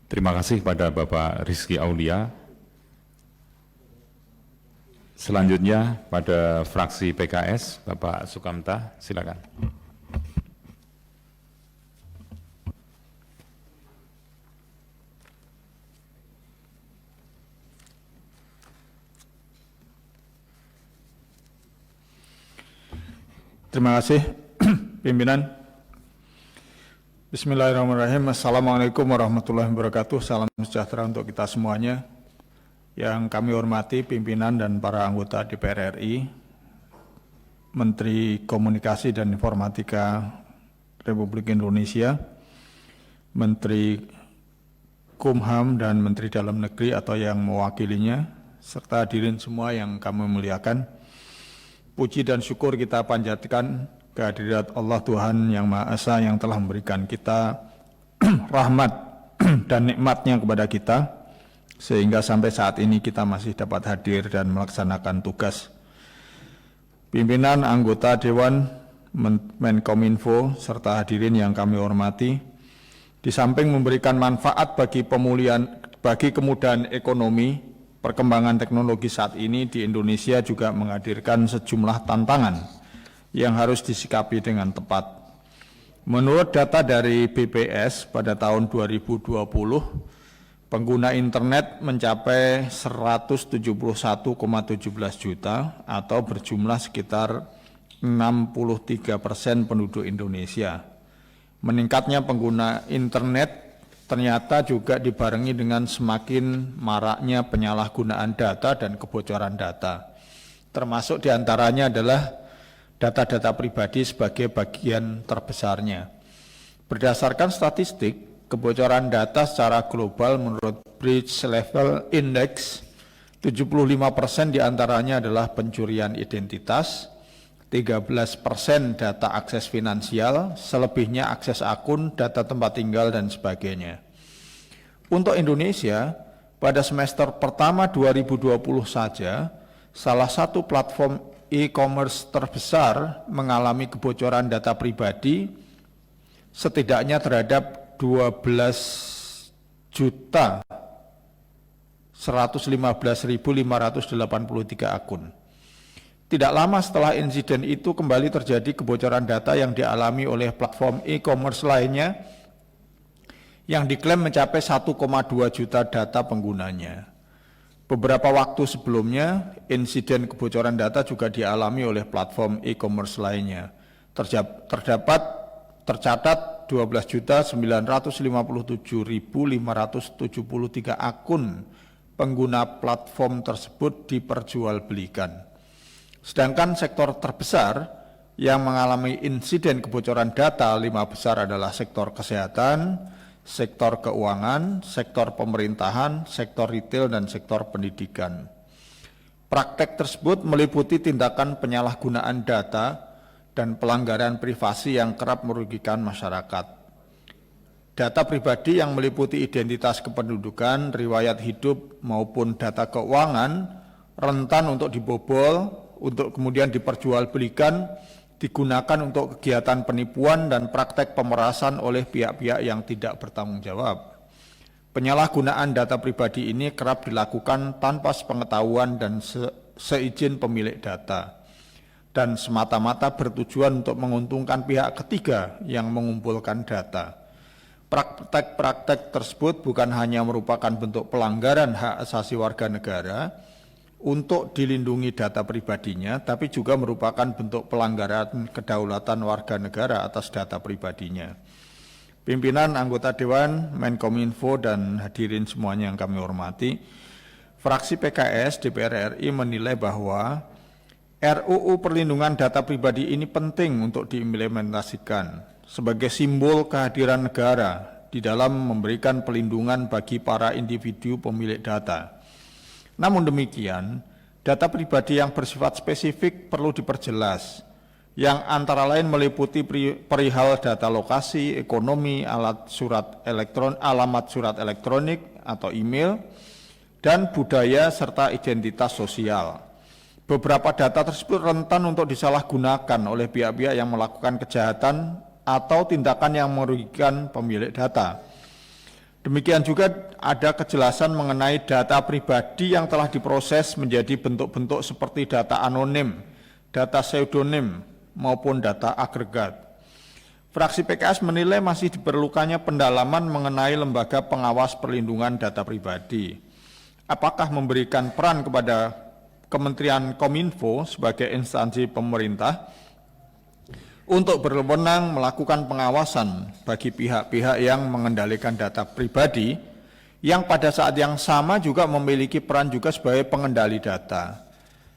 Terima kasih kepada Bapak Rizky Aulia. Selanjutnya pada fraksi PKS, Bapak Sukamta, silakan. Terima kasih, pimpinan. Bismillahirrahmanirrahim. Assalamualaikum warahmatullahi wabarakatuh. Salam sejahtera untuk kita semuanya. Yang kami hormati pimpinan dan para anggota DPR RI, Menteri Komunikasi dan Informatika Republik Indonesia, Menteri Kumham dan Menteri Dalam Negeri atau yang mewakilinya, serta hadirin semua yang kami muliakan. Puji dan syukur kita panjatkan kehadirat Allah Tuhan Yang Maha Esa yang telah memberikan kita rahmat dan nikmatnya kepada kita, sehingga sampai saat ini kita masih dapat hadir dan melaksanakan tugas. Pimpinan, anggota Dewan, Menkominfo, serta hadirin yang kami hormati, di samping memberikan manfaat bagi kemudahan ekonomi, perkembangan teknologi saat ini di Indonesia juga menghadirkan sejumlah tantangan yang harus disikapi dengan tepat. Menurut data dari BPS pada tahun 2020, pengguna internet mencapai 171,17 juta atau berjumlah sekitar 63% penduduk Indonesia. Meningkatnya pengguna internet ternyata juga dibarengi dengan semakin maraknya penyalahgunaan data dan kebocoran data. Termasuk diantaranya adalah data-data pribadi sebagai bagian terbesarnya. Berdasarkan statistik, kebocoran data secara global menurut Breach Level Index, 75% diantaranya adalah pencurian identitas, 13% data akses finansial, selebihnya akses akun, data tempat tinggal, dan sebagainya. Untuk Indonesia, pada semester pertama 2020 saja, salah satu platform e-commerce terbesar mengalami kebocoran data pribadi setidaknya terhadap 12.115.583 akun. Tidak lama setelah insiden itu kembali terjadi kebocoran data yang dialami oleh platform e-commerce lainnya yang diklaim mencapai 1,2 juta data penggunanya. Beberapa waktu sebelumnya, insiden kebocoran data juga dialami oleh platform e-commerce lainnya. Tercatat 12.957.573 akun pengguna platform tersebut diperjualbelikan. Sedangkan sektor terbesar yang mengalami insiden kebocoran data 5 besar adalah sektor kesehatan, sektor keuangan, sektor pemerintahan, sektor retail, dan sektor pendidikan. Praktek tersebut meliputi tindakan penyalahgunaan data dan pelanggaran privasi yang kerap merugikan masyarakat. Data pribadi yang meliputi identitas kependudukan, riwayat hidup, maupun data keuangan rentan untuk dibobol, untuk kemudian diperjualbelikan, digunakan untuk kegiatan penipuan dan praktek pemerasan oleh pihak-pihak yang tidak bertanggung jawab. Penyalahgunaan data pribadi ini kerap dilakukan tanpa sepengetahuan dan seizin pemilik data, dan semata-mata bertujuan untuk menguntungkan pihak ketiga yang mengumpulkan data. Praktek-praktek tersebut bukan hanya merupakan bentuk pelanggaran hak asasi warga negara untuk dilindungi data pribadinya, tapi juga merupakan bentuk pelanggaran kedaulatan warga negara atas data pribadinya. Pimpinan, anggota Dewan, Menkominfo, dan hadirin semuanya yang kami hormati, fraksi PKS DPR RI menilai bahwa RUU Perlindungan Data Pribadi ini penting untuk diimplementasikan sebagai simbol kehadiran negara di dalam memberikan pelindungan bagi para individu pemilik data. Namun demikian, data pribadi yang bersifat spesifik perlu diperjelas, yang antara lain meliputi perihal data lokasi, ekonomi, alamat surat elektronik atau email, dan budaya serta identitas sosial. Beberapa data tersebut rentan untuk disalahgunakan oleh pihak-pihak yang melakukan kejahatan atau tindakan yang merugikan pemilik data. Demikian juga ada kejelasan mengenai data pribadi yang telah diproses menjadi bentuk-bentuk seperti data anonim, data pseudonim, maupun data agregat. Fraksi PKS menilai masih diperlukannya pendalaman mengenai lembaga pengawas perlindungan data pribadi. Apakah memberikan peran kepada Kementerian Kominfo sebagai instansi pemerintah untuk berwenang melakukan pengawasan bagi pihak-pihak yang mengendalikan data pribadi yang pada saat yang sama juga memiliki peran juga sebagai pengendali data,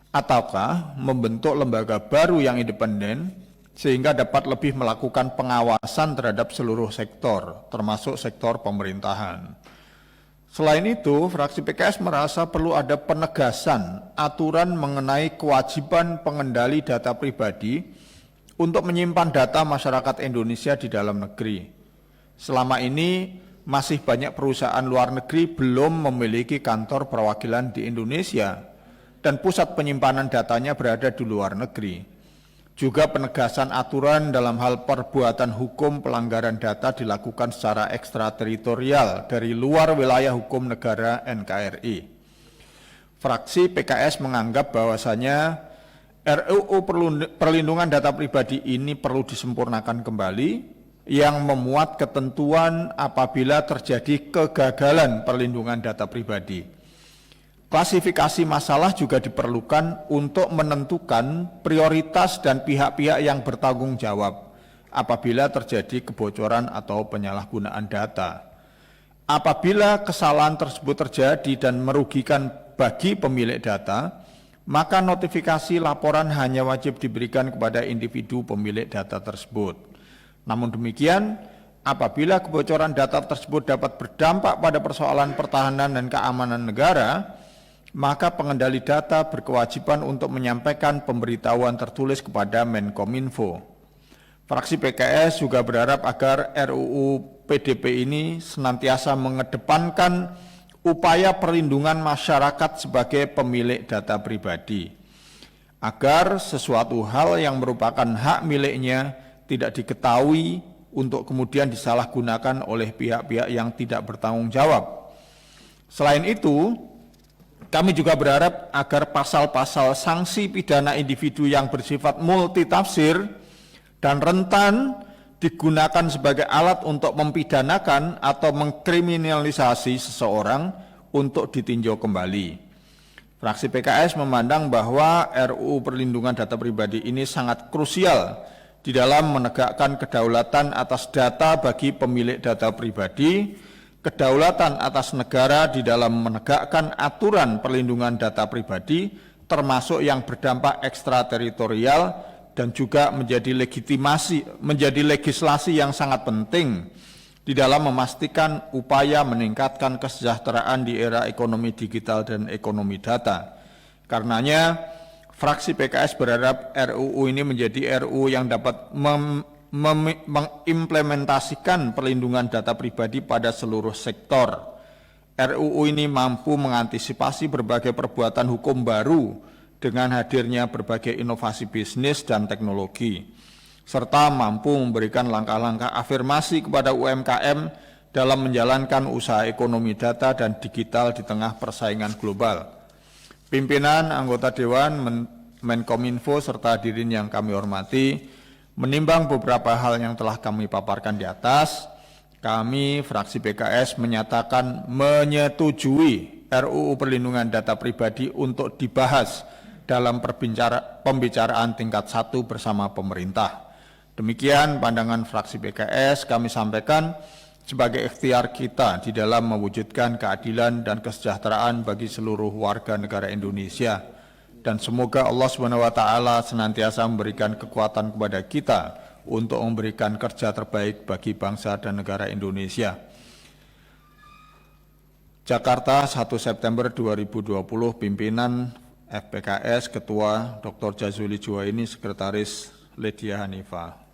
ataukah membentuk lembaga baru yang independen sehingga dapat lebih melakukan pengawasan terhadap seluruh sektor, termasuk sektor pemerintahan. Selain itu, fraksi PKS merasa perlu ada penegasan aturan mengenai kewajiban pengendali data pribadi untuk menyimpan data masyarakat Indonesia di dalam negeri. Selama ini masih banyak perusahaan luar negeri belum memiliki kantor perwakilan di Indonesia dan pusat penyimpanan datanya berada di luar negeri. Juga penegasan aturan dalam hal perbuatan hukum pelanggaran data dilakukan secara ekstrateritorial dari luar wilayah hukum negara NKRI. Fraksi PKS menganggap bahwasanya RUU Perlindungan Data Pribadi ini perlu disempurnakan kembali yang memuat ketentuan apabila terjadi kegagalan perlindungan data pribadi. Klasifikasi masalah juga diperlukan untuk menentukan prioritas dan pihak-pihak yang bertanggung jawab apabila terjadi kebocoran atau penyalahgunaan data. Apabila kesalahan tersebut terjadi dan merugikan bagi pemilik data, maka notifikasi laporan hanya wajib diberikan kepada individu pemilik data tersebut. Namun demikian, apabila kebocoran data tersebut dapat berdampak pada persoalan pertahanan dan keamanan negara, maka pengendali data berkewajiban untuk menyampaikan pemberitahuan tertulis kepada Menkominfo. Fraksi PKS juga berharap agar RUU PDP ini senantiasa mengedepankan upaya perlindungan masyarakat sebagai pemilik data pribadi, agar sesuatu hal yang merupakan hak miliknya tidak diketahui untuk kemudian disalahgunakan oleh pihak-pihak yang tidak bertanggung jawab. Selain itu, kami juga berharap agar pasal-pasal sanksi pidana individu yang bersifat multitafsir dan rentan digunakan sebagai alat untuk mempidanakan atau mengkriminalisasi seseorang untuk ditinjau kembali. Fraksi PKS memandang bahwa RUU Perlindungan Data Pribadi ini sangat krusial di dalam menegakkan kedaulatan atas data bagi pemilik data pribadi, kedaulatan atas negara di dalam menegakkan aturan perlindungan data pribadi, termasuk yang berdampak ekstrateritorial, dan juga menjadi legislasi yang sangat penting di dalam memastikan upaya meningkatkan kesejahteraan di era ekonomi digital dan ekonomi data. Karenanya, fraksi PKS berharap RUU ini menjadi RUU yang dapat mengimplementasikan perlindungan data pribadi pada seluruh sektor. RUU ini mampu mengantisipasi berbagai perbuatan hukum baru dengan hadirnya berbagai inovasi bisnis dan teknologi, serta mampu memberikan langkah-langkah afirmasi kepada UMKM dalam menjalankan usaha ekonomi data dan digital di tengah persaingan global. Pimpinan, anggota Dewan, Menkominfo, serta hadirin yang kami hormati, menimbang beberapa hal yang telah kami paparkan di atas, kami fraksi PKS menyatakan menyetujui RUU Perlindungan Data Pribadi untuk dibahas dalam pembicaraan tingkat 1 bersama pemerintah. Demikian pandangan fraksi PKS kami sampaikan sebagai ikhtiar kita di dalam mewujudkan keadilan dan kesejahteraan bagi seluruh warga negara Indonesia. Dan semoga Allah SWT senantiasa memberikan kekuatan kepada kita untuk memberikan kerja terbaik bagi bangsa dan negara Indonesia. Jakarta, 1 September 2020, pimpinan FPKS, Ketua Dr. Jazuli Juwaini, Sekretaris Lydia Hanifah.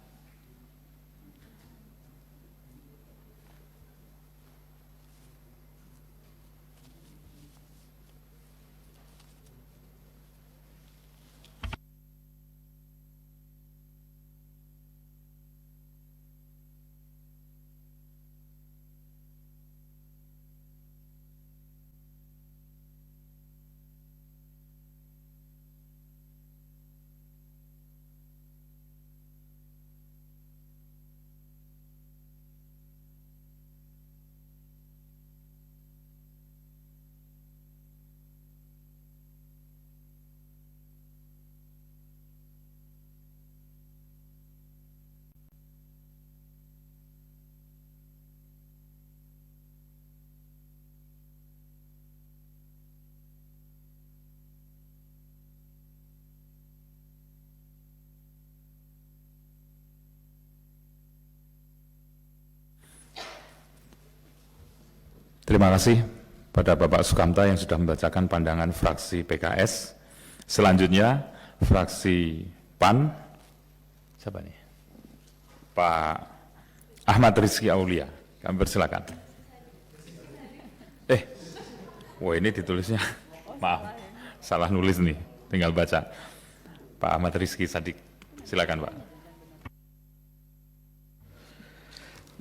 Terima kasih pada Bapak Sukamta yang sudah membacakan pandangan fraksi PKS. Selanjutnya, fraksi PAN. Siapa nih? Pak Ahmad Rizky Aulia. Kami persilakan. Wah ini ditulisnya, maaf, salah nulis nih, tinggal baca. Pak Ahmad Rizky Sadik, silakan Pak.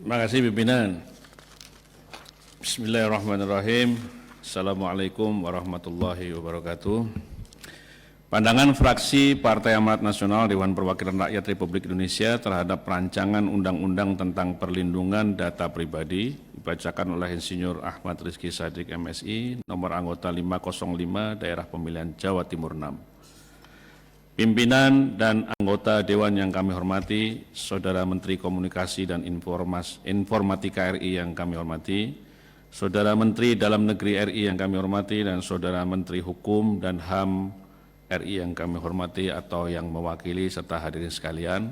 Terima kasih pimpinan. Bismillahirrahmanirrahim. Assalamualaikum warahmatullahi wabarakatuh. Pandangan fraksi Partai Amanat Nasional Dewan Perwakilan Rakyat Republik Indonesia terhadap rancangan undang-undang tentang perlindungan data pribadi dibacakan oleh Insinyur Ahmad Rizky Sadik MSI, nomor anggota 505 Daerah Pemilihan Jawa Timur 6. Pimpinan dan anggota Dewan yang kami hormati, Saudara Menteri Komunikasi dan Informatika RI yang kami hormati, Saudara Menteri Dalam Negeri RI yang kami hormati, dan Saudara Menteri Hukum dan HAM RI yang kami hormati atau yang mewakili serta hadirin sekalian.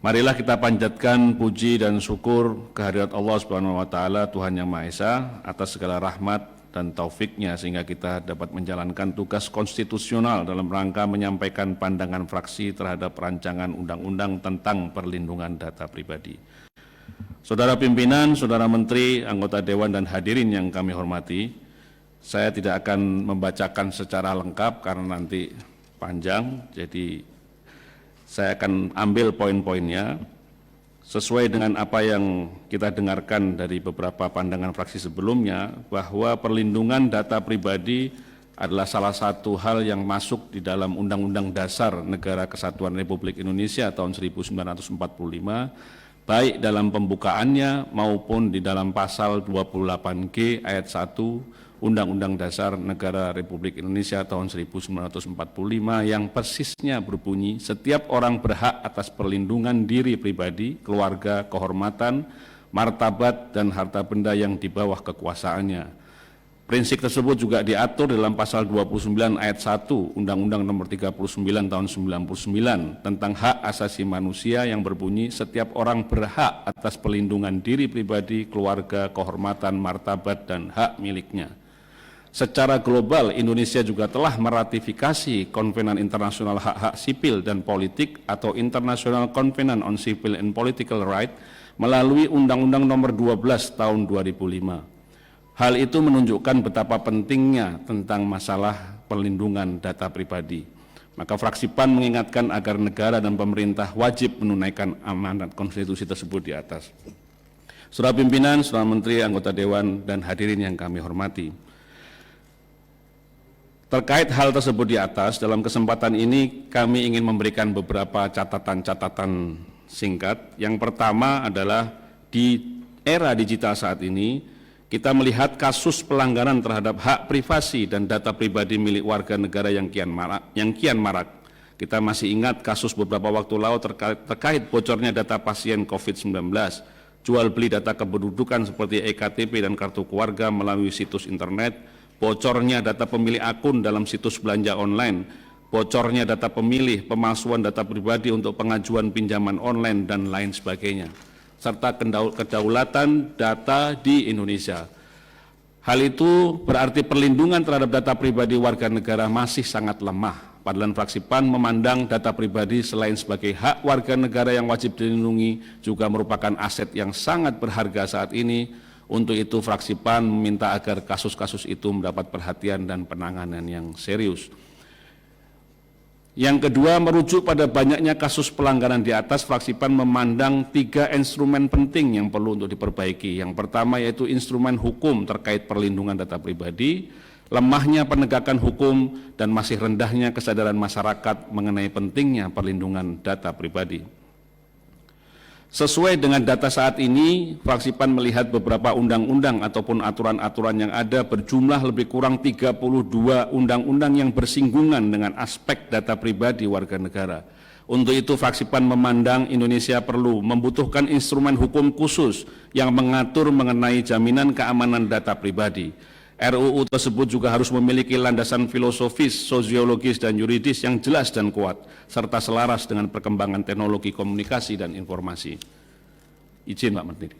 Marilah kita panjatkan puji dan syukur kehadirat Allah Subhanahu wa taala, Tuhan Yang Maha Esa, atas segala rahmat dan taufiknya sehingga kita dapat menjalankan tugas konstitusional dalam rangka menyampaikan pandangan fraksi terhadap rancangan undang-undang tentang perlindungan data pribadi. Saudara pimpinan, saudara menteri, anggota dewan dan hadirin yang kami hormati, saya tidak akan membacakan secara lengkap karena nanti panjang, jadi saya akan ambil poin-poinnya. sesuai dengan apa yang kita dengarkan dari beberapa pandangan fraksi sebelumnya, bahwa perlindungan data pribadi adalah salah satu hal yang masuk di dalam Undang-Undang Dasar Negara Kesatuan Republik Indonesia tahun 1945, baik dalam pembukaannya maupun di dalam pasal 28G ayat 1 Undang-Undang Dasar Negara Republik Indonesia tahun 1945 yang persisnya berbunyi, setiap orang berhak atas perlindungan diri pribadi, keluarga, kehormatan, martabat, dan harta benda yang di bawah kekuasaannya. Prinsip tersebut juga diatur dalam pasal 29 ayat 1 Undang-Undang Nomor 39 tahun 99 tentang hak asasi manusia yang berbunyi, setiap orang berhak atas perlindungan diri pribadi, keluarga, kehormatan, martabat, dan hak miliknya. Secara global, Indonesia juga telah meratifikasi Konvenan Internasional Hak-Hak Sipil dan Politik atau International Covenant on Civil and Political Rights melalui Undang-Undang Nomor 12 tahun 2005. Hal itu menunjukkan betapa pentingnya tentang masalah perlindungan data pribadi. Maka fraksi PAN mengingatkan agar negara dan pemerintah wajib menunaikan amanat konstitusi tersebut di atas. Saudara pimpinan, saudara menteri, anggota dewan, dan hadirin yang kami hormati. Terkait hal tersebut di atas, dalam kesempatan ini kami ingin memberikan beberapa catatan-catatan singkat. Yang pertama adalah di era digital saat ini, kita melihat kasus pelanggaran terhadap hak privasi dan data pribadi milik warga negara yang kian marak. Kita masih ingat kasus beberapa waktu lalu terkait bocornya data pasien COVID-19, jual beli data kependudukan seperti EKTP dan kartu keluarga melalui situs internet, bocornya data pemilih akun dalam situs belanja online, bocornya data pemilih, pemalsuan data pribadi untuk pengajuan pinjaman online, dan lain sebagainya, serta kedaulatan data di Indonesia. Hal itu berarti perlindungan terhadap data pribadi warga negara masih sangat lemah. Padahal fraksi PAN memandang data pribadi selain sebagai hak warga negara yang wajib dilindungi, juga merupakan aset yang sangat berharga saat ini. Untuk itu fraksi PAN meminta agar kasus-kasus itu mendapat perhatian dan penanganan yang serius. Yang kedua, merujuk pada banyaknya kasus pelanggaran di atas, fraksi PAN memandang 3 instrumen penting yang perlu untuk diperbaiki. Yang pertama yaitu instrumen hukum terkait perlindungan data pribadi, lemahnya penegakan hukum, dan masih rendahnya kesadaran masyarakat mengenai pentingnya perlindungan data pribadi. Sesuai dengan data saat ini, fraksi PAN melihat beberapa undang-undang ataupun aturan-aturan yang ada berjumlah lebih kurang 32 undang-undang yang bersinggungan dengan aspek data pribadi warga negara. Untuk itu, fraksi PAN memandang Indonesia perlu membutuhkan instrumen hukum khusus yang mengatur mengenai jaminan keamanan data pribadi. RUU tersebut juga harus memiliki landasan filosofis, sosiologis, dan yuridis yang jelas dan kuat, serta selaras dengan perkembangan teknologi komunikasi dan informasi. Izin Pak Menteri.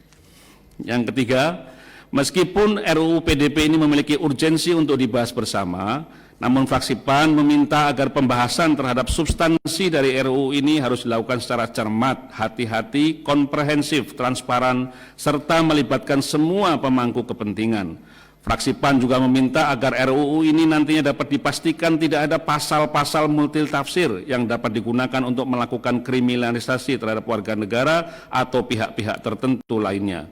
Yang ketiga, meskipun RUU PDP ini memiliki urgensi untuk dibahas bersama, namun fraksi PAN meminta agar pembahasan terhadap substansi dari RUU ini harus dilakukan secara cermat, hati-hati, komprehensif, transparan, serta melibatkan semua pemangku kepentingan. Fraksi PAN juga meminta agar RUU ini nantinya dapat dipastikan tidak ada pasal-pasal multitafsir yang dapat digunakan untuk melakukan kriminalisasi terhadap warga negara atau pihak-pihak tertentu lainnya.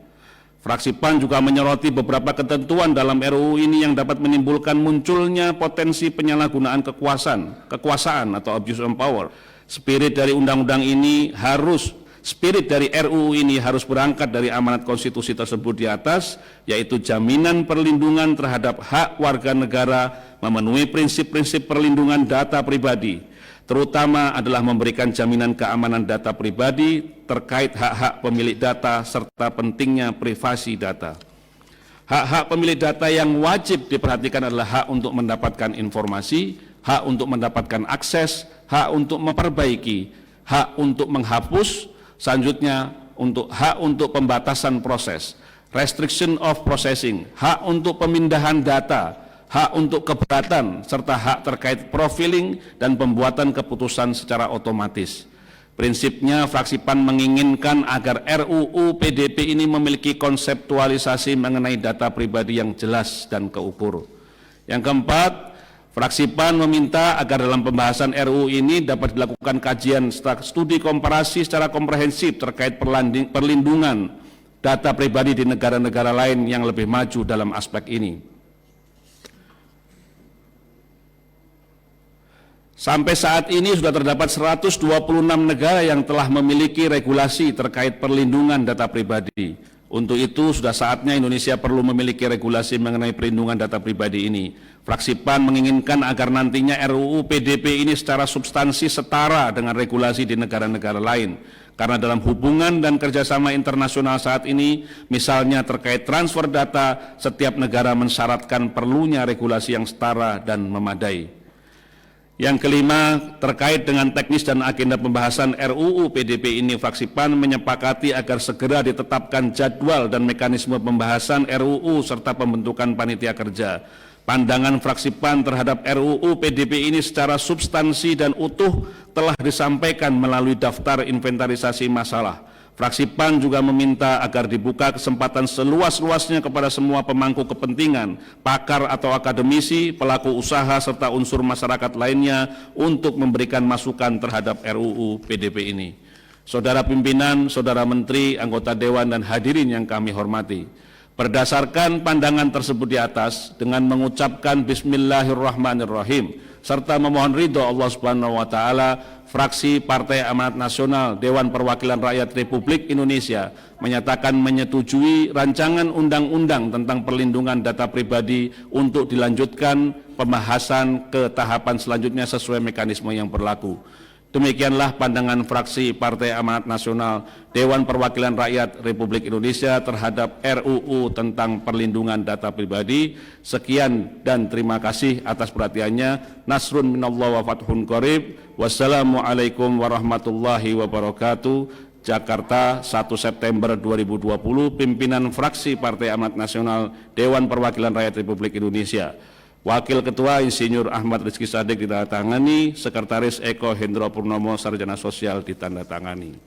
Fraksi PAN juga menyoroti beberapa ketentuan dalam RUU ini yang dapat menimbulkan munculnya potensi penyalahgunaan kekuasaan atau abuse of power. Spirit dari RUU ini harus berangkat dari amanat konstitusi tersebut di atas, yaitu jaminan perlindungan terhadap hak warga negara memenuhi prinsip-prinsip perlindungan data pribadi, terutama adalah memberikan jaminan keamanan data pribadi terkait hak-hak pemilik data serta pentingnya privasi data. Hak-hak pemilik data yang wajib diperhatikan adalah hak untuk mendapatkan informasi, hak untuk mendapatkan akses, hak untuk memperbaiki, hak untuk menghapus, selanjutnya untuk hak untuk pembatasan proses, restriction of processing, hak untuk pemindahan data, hak untuk keberatan, serta hak terkait profiling dan pembuatan keputusan secara otomatis. Prinsipnya, fraksi PAN menginginkan agar RUU PDP ini memiliki konseptualisasi mengenai data pribadi yang jelas dan keukur. Yang keempat, Fraksi PAN meminta agar dalam pembahasan RUU ini dapat dilakukan kajian studi komparasi secara komprehensif terkait perlindungan data pribadi di negara-negara lain yang lebih maju dalam aspek ini. Sampai saat ini sudah terdapat 126 negara yang telah memiliki regulasi terkait perlindungan data pribadi. Untuk itu sudah saatnya Indonesia perlu memiliki regulasi mengenai perlindungan data pribadi ini. Fraksi PAN menginginkan agar nantinya RUU PDP ini secara substansi setara dengan regulasi di negara-negara lain. Karena dalam hubungan dan kerjasama internasional saat ini, misalnya terkait transfer data, setiap negara mensyaratkan perlunya regulasi yang setara dan memadai. Yang kelima, terkait dengan teknis dan agenda pembahasan RUU PDP ini, fraksi PAN menyepakati agar segera ditetapkan jadwal dan mekanisme pembahasan RUU serta pembentukan panitia kerja. Pandangan fraksi PAN terhadap RUU PDP ini secara substansi dan utuh telah disampaikan melalui daftar inventarisasi masalah. Fraksi PAN juga meminta agar dibuka kesempatan seluas-luasnya kepada semua pemangku kepentingan, pakar atau akademisi, pelaku usaha, serta unsur masyarakat lainnya untuk memberikan masukan terhadap RUU PDP ini. Saudara pimpinan, saudara menteri, anggota dewan, dan hadirin yang kami hormati, berdasarkan pandangan tersebut di atas, dengan mengucapkan Bismillahirrahmanirrahim, serta memohon ridho Allah Subhanahu wa Ta'ala, fraksi Partai Amanat Nasional Dewan Perwakilan Rakyat Republik Indonesia menyatakan menyetujui rancangan undang-undang tentang perlindungan data pribadi untuk dilanjutkan pembahasan ke tahapan selanjutnya sesuai mekanisme yang berlaku. Demikianlah pandangan fraksi Partai Amanat Nasional Dewan Perwakilan Rakyat Republik Indonesia terhadap RUU tentang perlindungan data pribadi. Sekian dan terima kasih atas perhatiannya. Nasrun minallah wa fathun qarib. Wassalamualaikum warahmatullahi wabarakatuh. Jakarta, 1 September 2020. Pimpinan fraksi Partai Amanat Nasional Dewan Perwakilan Rakyat Republik Indonesia. Wakil Ketua Insinyur Ahmad Rizky Sadik ditandatangani, Sekretaris Eko Hendro Purnomo Sarjana Sosial ditandatangani.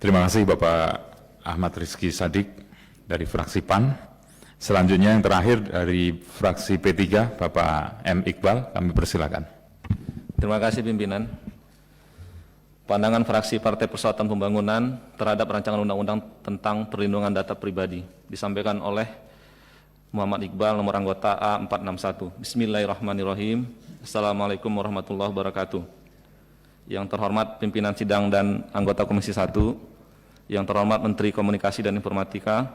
Terima kasih Bapak Ahmad Rizky Sadik dari fraksi PAN. Selanjutnya yang terakhir dari fraksi P3, Bapak M. Iqbal, kami persilakan. Terima kasih pimpinan. Pandangan fraksi Partai Persatuan Pembangunan terhadap rancangan undang-undang tentang perlindungan data pribadi disampaikan oleh Muhammad Iqbal, nomor anggota A461. Bismillahirrahmanirrahim. Assalamualaikum warahmatullahi wabarakatuh. Yang terhormat pimpinan sidang dan anggota Komisi 1, yang terhormat Menteri Komunikasi dan Informatika,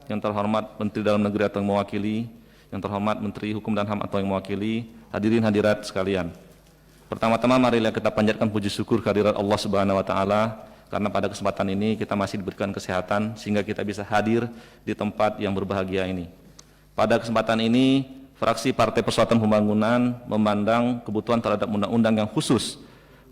yang terhormat Menteri Dalam Negeri atau yang mewakili, yang terhormat Menteri Hukum dan HAM atau yang mewakili, hadirin hadirat sekalian. Pertama-tama marilah kita panjatkan puji syukur kehadirat Allah Subhanahu wa Ta'ala, karena pada kesempatan ini kita masih diberikan kesehatan sehingga kita bisa hadir di tempat yang berbahagia ini. Pada kesempatan ini, fraksi Partai Persatuan Pembangunan memandang kebutuhan terhadap undang-undang yang khusus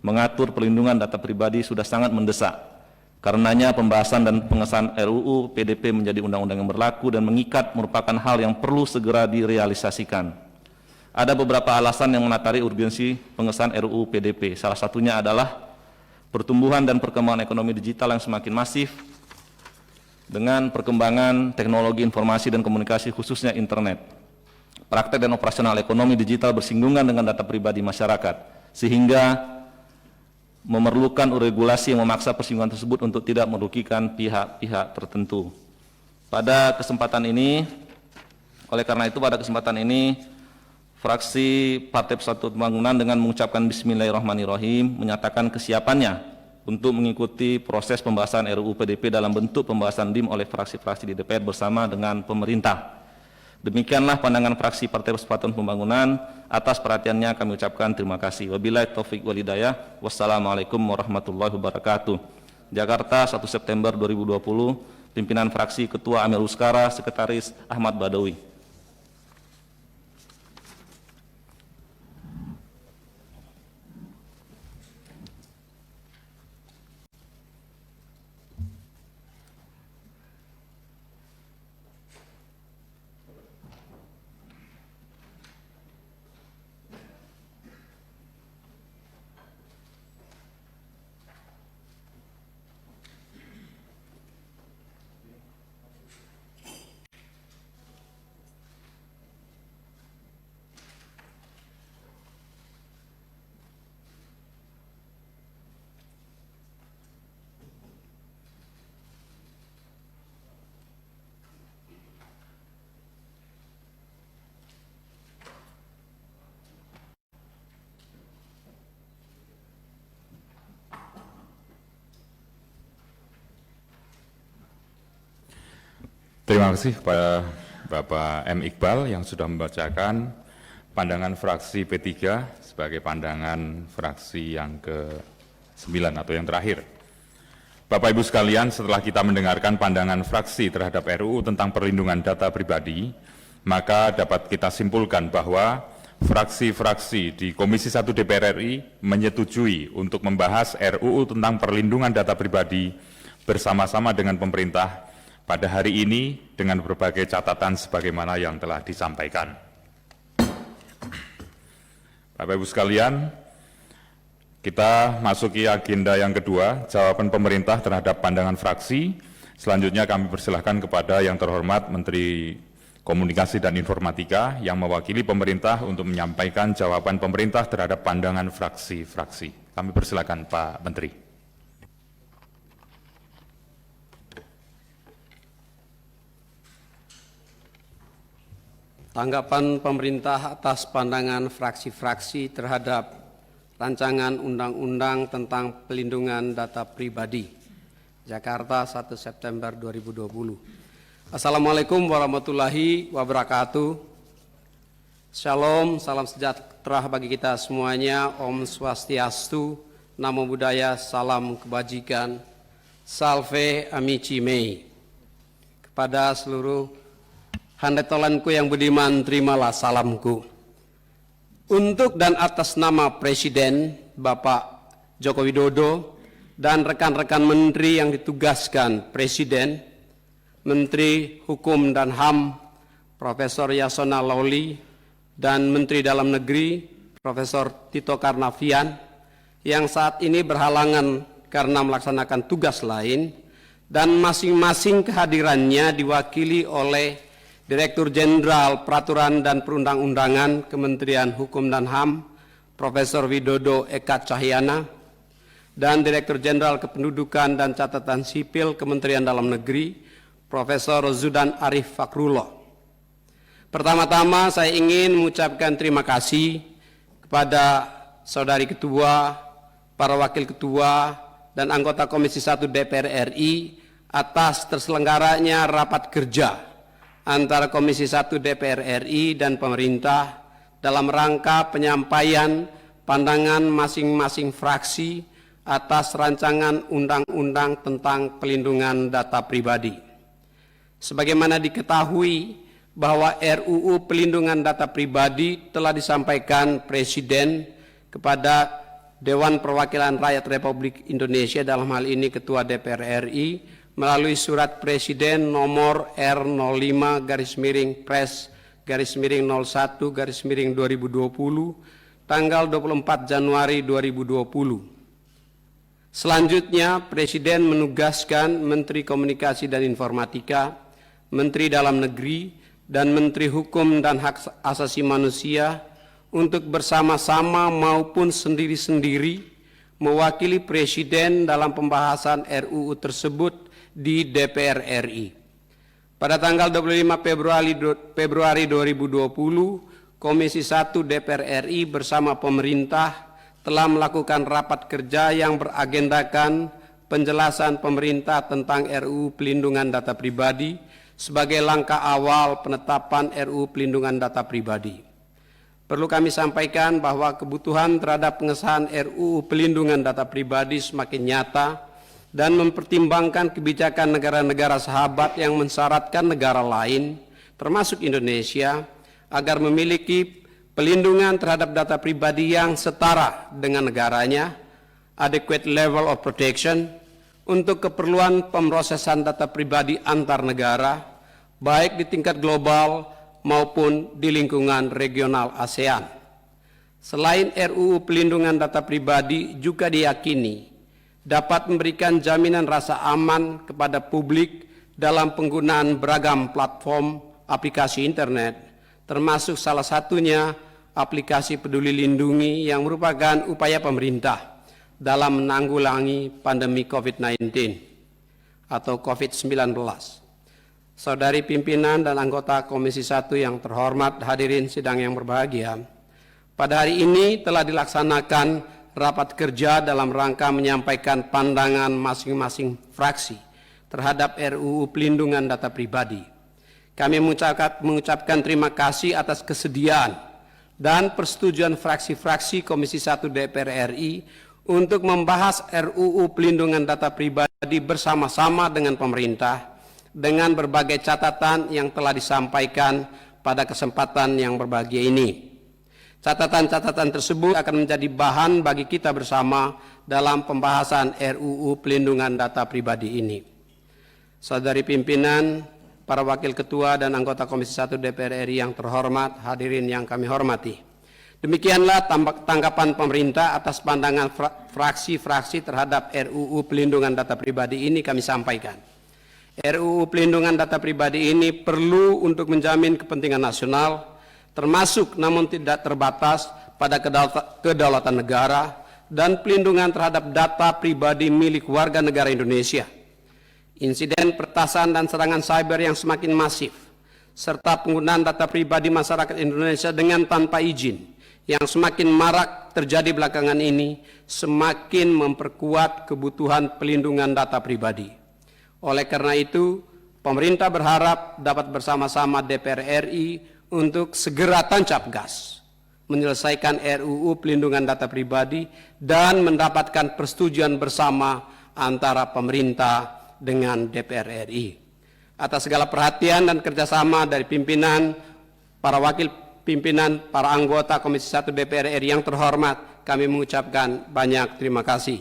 mengatur perlindungan data pribadi sudah sangat mendesak. Karenanya pembahasan dan pengesahan RUU PDP menjadi undang-undang yang berlaku dan mengikat merupakan hal yang perlu segera direalisasikan. Ada beberapa alasan yang menatari urgensi pengesahan RUU PDP. Salah satunya adalah pertumbuhan dan perkembangan ekonomi digital yang semakin masif dengan perkembangan teknologi informasi dan komunikasi khususnya internet. Praktek dan operasional ekonomi digital bersinggungan dengan data pribadi masyarakat, sehingga memerlukan regulasi yang memaksa persinggungan tersebut untuk tidak merugikan pihak-pihak tertentu. Pada kesempatan ini, oleh karena itu pada kesempatan ini, fraksi Partai Persatuan Pembangunan dengan mengucapkan Bismillahirrahmanirrahim menyatakan kesiapannya untuk mengikuti proses pembahasan RUU PDP dalam bentuk pembahasan DIM oleh fraksi-fraksi di DPR bersama dengan pemerintah. Demikianlah pandangan fraksi Partai Persatuan Pembangunan. Atas perhatiannya kami ucapkan terima kasih. Wabillahi taufik wal hidayah. Wassalamualaikum warahmatullahi wabarakatuh. Jakarta, 1 September 2020. Pimpinan fraksi Ketua Amir Uskara, Sekretaris Ahmad Badawi. Terima kasih kepada Bapak M. Iqbal yang sudah membacakan pandangan fraksi P3 sebagai pandangan fraksi yang ke-9 atau yang terakhir. Bapak Ibu sekalian, setelah kita mendengarkan pandangan fraksi terhadap RUU tentang perlindungan data pribadi, maka dapat kita simpulkan bahwa fraksi-fraksi di Komisi 1 DPR RI menyetujui untuk membahas RUU tentang perlindungan data pribadi bersama-sama dengan pemerintah pada hari ini dengan berbagai catatan sebagaimana yang telah disampaikan. Bapak Ibu sekalian, kita masuki agenda yang kedua, jawaban pemerintah terhadap pandangan fraksi. Selanjutnya kami persilahkan kepada yang terhormat Menteri Komunikasi dan Informatika yang mewakili pemerintah untuk menyampaikan jawaban pemerintah terhadap pandangan fraksi-fraksi. Kami persilahkan Pak Menteri. Tanggapan pemerintah atas pandangan fraksi-fraksi terhadap Rancangan Undang-Undang tentang Pelindungan Data Pribadi. Jakarta, 1 September 2020. Assalamualaikum warahmatullahi wabarakatuh. Shalom, salam sejahtera bagi kita semuanya. Om Swastiastu, Namo Buddhaya, salam kebajikan. Salve Amici Mei. Kepada seluruh handetolanku yang budiman, terimalah salamku. Untuk dan atas nama Presiden Bapak Joko Widodo dan rekan-rekan menteri yang ditugaskan Presiden, Menteri Hukum dan HAM Profesor Yasona Lawli dan Menteri Dalam Negeri Profesor Tito Karnavian yang saat ini berhalangan karena melaksanakan tugas lain, dan masing-masing kehadirannya diwakili oleh Direktur Jenderal Peraturan dan Perundang-undangan Kementerian Hukum dan HAM, Profesor Widodo Eka Cahyana, dan Direktur Jenderal Kependudukan dan Catatan Sipil Kementerian Dalam Negeri, Profesor Zudan Arif Fakrullah. Pertama-tama saya ingin mengucapkan terima kasih kepada Saudari Ketua, para Wakil Ketua, dan anggota Komisi 1 DPR RI atas terselenggaranya rapat kerja antara Komisi 1 DPR RI dan pemerintah dalam rangka penyampaian pandangan masing-masing fraksi atas rancangan undang-undang tentang pelindungan data pribadi. Sebagaimana diketahui bahwa RUU pelindungan data pribadi telah disampaikan Presiden kepada Dewan Perwakilan Rakyat Republik Indonesia, dalam hal ini Ketua DPR RI, melalui surat Presiden nomor R05-Pres-01-2020 tanggal 24 Januari 2020. Selanjutnya, Presiden menugaskan Menteri Komunikasi dan Informatika, Menteri Dalam Negeri, dan Menteri Hukum dan Hak Asasi Manusia untuk bersama-sama maupun sendiri-sendiri mewakili Presiden dalam pembahasan RUU tersebut di DPR RI. Pada tanggal 25 Februari 2020, Komisi 1 DPR RI bersama pemerintah telah melakukan rapat kerja yang beragendakan penjelasan pemerintah tentang RUU Pelindungan Data Pribadi sebagai langkah awal penetapan RUU Pelindungan Data Pribadi. Perlu kami sampaikan bahwa kebutuhan terhadap pengesahan RUU Pelindungan Data Pribadi semakin nyata dan mempertimbangkan kebijakan negara-negara sahabat yang mensyaratkan negara lain, termasuk Indonesia, agar memiliki pelindungan terhadap data pribadi yang setara dengan negaranya, adequate level of protection, untuk keperluan pemrosesan data pribadi antar negara, baik di tingkat global maupun di lingkungan regional ASEAN. Selain RUU Pelindungan Data Pribadi juga diyakini dapat memberikan jaminan rasa aman kepada publik dalam penggunaan beragam platform aplikasi internet, termasuk salah satunya aplikasi Peduli Lindungi yang merupakan upaya pemerintah dalam menanggulangi pandemi COVID-19 atau COVID-19. Saudari pimpinan dan anggota Komisi 1 yang terhormat, hadirin sidang yang berbahagia, pada hari ini telah dilaksanakan rapat kerja dalam rangka menyampaikan pandangan masing-masing fraksi terhadap RUU Pelindungan Data Pribadi. Kami mengucapkan terima kasih atas kesediaan dan persetujuan fraksi-fraksi Komisi 1 DPR RI untuk membahas RUU Pelindungan Data Pribadi bersama-sama dengan pemerintah dengan berbagai catatan yang telah disampaikan pada kesempatan yang berbahagia ini. Catatan-catatan tersebut akan menjadi bahan bagi kita bersama dalam pembahasan RUU Pelindungan Data Pribadi ini. Saudari pimpinan, para wakil ketua dan anggota Komisi 1 DPR RI yang terhormat, hadirin yang kami hormati. Demikianlah tanggapan pemerintah atas pandangan fraksi-fraksi terhadap RUU Pelindungan Data Pribadi ini kami sampaikan. RUU Pelindungan Data Pribadi ini perlu untuk menjamin kepentingan nasional, termasuk namun tidak terbatas pada kedaulatan negara dan pelindungan terhadap data pribadi milik warga negara Indonesia. Insiden peretasan dan serangan cyber yang semakin masif, serta penggunaan data pribadi masyarakat Indonesia dengan tanpa izin yang semakin marak terjadi belakangan ini semakin memperkuat kebutuhan pelindungan data pribadi. Oleh karena itu, pemerintah berharap dapat bersama-sama DPR RI untuk segera tancap gas menyelesaikan RUU Pelindungan Data Pribadi dan mendapatkan persetujuan bersama antara pemerintah dengan DPR RI. Atas segala perhatian dan kerjasama dari pimpinan, para wakil pimpinan, para anggota Komisi 1 DPR RI yang terhormat, kami mengucapkan banyak terima kasih.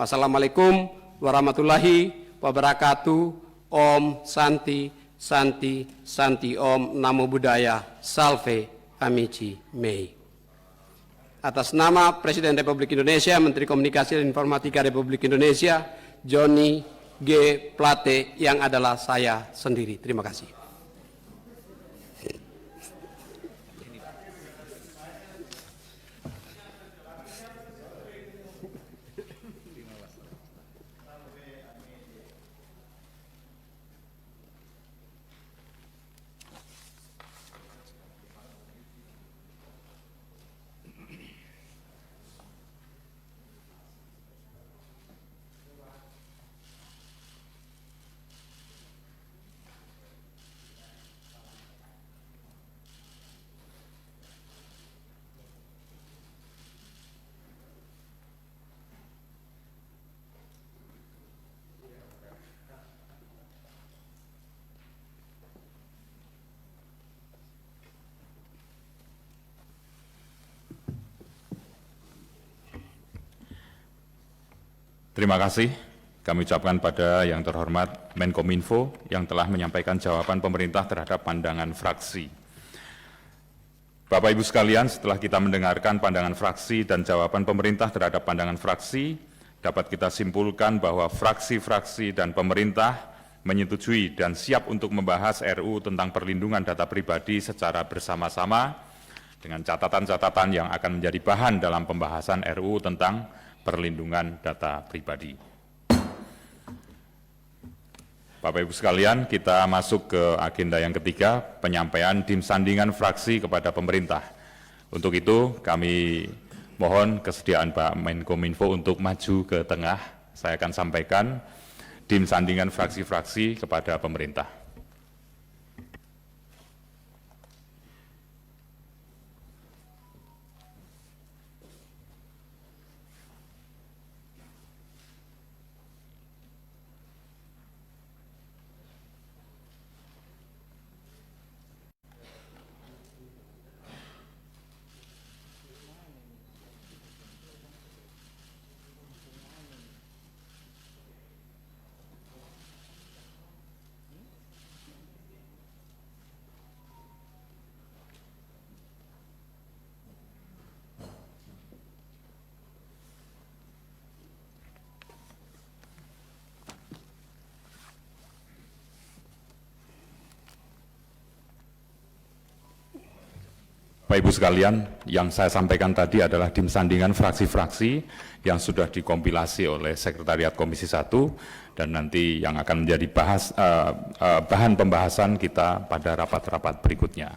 Wassalamualaikum warahmatullahi wabarakatuh. Om Santi Santi Santi Om Namo Buddhaya Salve Amici Mei. Atas nama Presiden Republik Indonesia, Menteri Komunikasi dan Informatika Republik Indonesia, Johnny G. Plate, yang adalah saya sendiri. Terima kasih. Terima kasih kami ucapkan pada yang terhormat Menkominfo yang telah menyampaikan jawaban pemerintah terhadap pandangan fraksi. Bapak Ibu sekalian, setelah kita mendengarkan pandangan fraksi dan jawaban pemerintah terhadap pandangan fraksi, dapat kita simpulkan bahwa fraksi-fraksi dan pemerintah menyetujui dan siap untuk membahas RUU tentang perlindungan data pribadi secara bersama-sama dengan catatan-catatan yang akan menjadi bahan dalam pembahasan RUU tentang perlindungan data pribadi. Bapak Ibu sekalian, kita masuk ke agenda yang ketiga, penyampaian dim sandingan fraksi kepada pemerintah. Untuk itu kami mohon kesediaan Pak Menkominfo untuk maju ke tengah. Saya akan sampaikan dim sandingan fraksi-fraksi kepada pemerintah. Bapak Ibu sekalian, yang saya sampaikan tadi adalah dim sandingan fraksi-fraksi yang sudah dikompilasi oleh Sekretariat Komisi 1 dan nanti yang akan menjadi bahan pembahasan kita pada rapat-rapat berikutnya.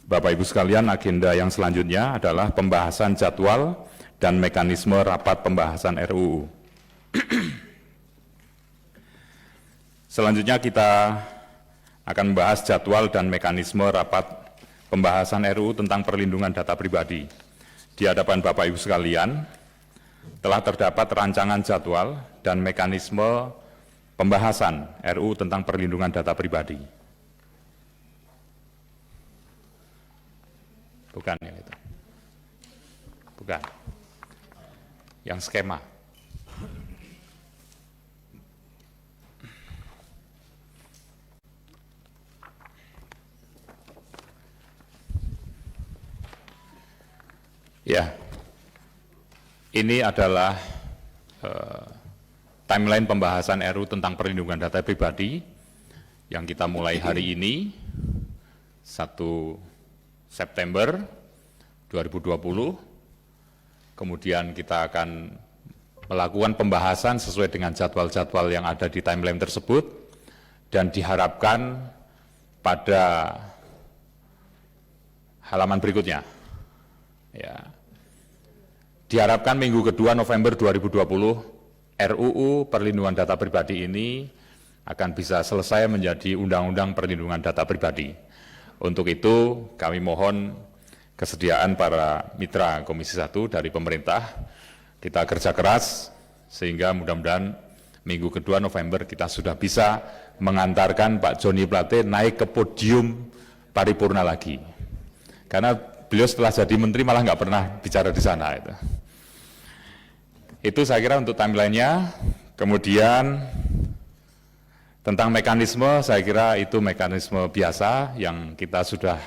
Bapak Ibu sekalian, agenda yang selanjutnya adalah pembahasan jadwal dan mekanisme rapat pembahasan RUU. Selanjutnya kita akan membahas jadwal dan mekanisme rapat pembahasan RUU tentang perlindungan data pribadi. Di hadapan Bapak Ibu sekalian, telah terdapat rancangan jadwal dan mekanisme pembahasan RUU tentang perlindungan data pribadi. Bukan yang itu. Bukan. Yang skema. Ya, ini adalah timeline pembahasan RUU tentang perlindungan data pribadi yang kita mulai hari ini, 1 September 2020. Kemudian kita akan melakukan pembahasan sesuai dengan jadwal-jadwal yang ada di timeline tersebut dan diharapkan pada halaman berikutnya. Ya. Diharapkan minggu kedua November 2020 RUU perlindungan data pribadi ini akan bisa selesai menjadi undang-undang perlindungan data pribadi. Untuk itu kami mohon kesediaan para mitra Komisi 1 dari pemerintah, kita kerja keras sehingga mudah-mudahan minggu kedua November kita sudah bisa mengantarkan Pak Joni Plate naik ke podium paripurna lagi. Karena beliau setelah jadi menteri malah nggak pernah bicara di sana. Itu saya kira untuk timeline-nya. Kemudian tentang mekanisme, saya kira itu mekanisme biasa yang kita sudah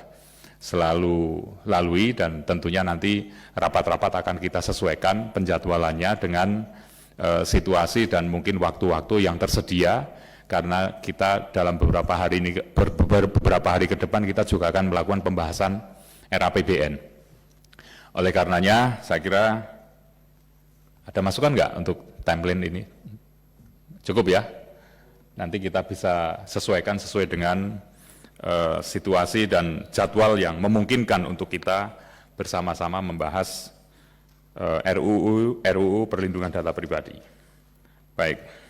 selalu lalui dan tentunya nanti rapat-rapat akan kita sesuaikan penjadwalannya dengan situasi dan mungkin waktu-waktu yang tersedia karena kita dalam beberapa hari ke depan kita juga akan melakukan pembahasan RAPBN. Oleh karenanya, saya kira ada masukan nggak untuk timeline ini? Cukup ya? Nanti kita bisa sesuaikan sesuai dengan situasi dan jadwal yang memungkinkan untuk kita bersama-sama membahas RUU perlindungan data pribadi. Baik.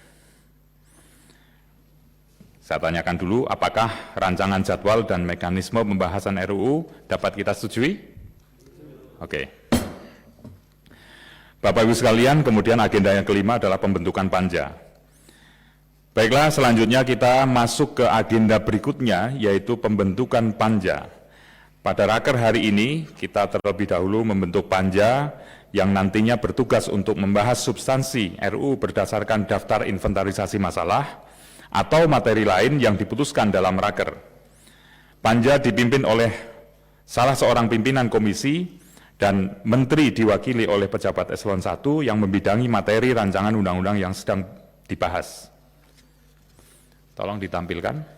Saya tanyakan dulu, apakah rancangan jadwal dan mekanisme pembahasan RUU dapat kita setujui? Oke. Bapak Ibu sekalian, kemudian agenda yang kelima adalah pembentukan panja. Baiklah, selanjutnya kita masuk ke agenda berikutnya, yaitu pembentukan panja. Pada raker hari ini, kita terlebih dahulu membentuk panja yang nantinya bertugas untuk membahas substansi RUU berdasarkan daftar inventarisasi masalah, atau materi lain yang diputuskan dalam raker. Panja dipimpin oleh salah seorang pimpinan komisi dan menteri diwakili oleh pejabat eselon 1 yang membidangi materi rancangan undang-undang yang sedang dibahas. Tolong ditampilkan.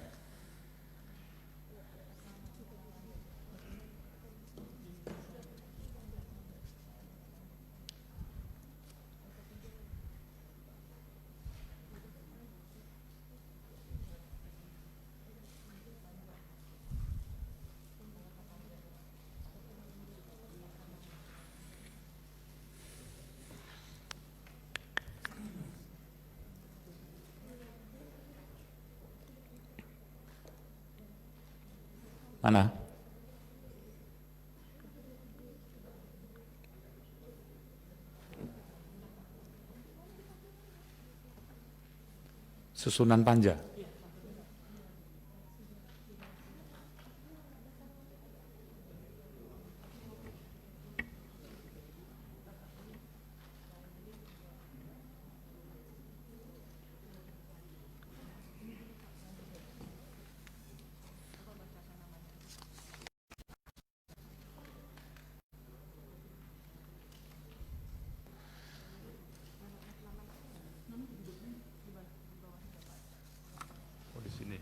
Mana? Susunan panja. Oh, di sini.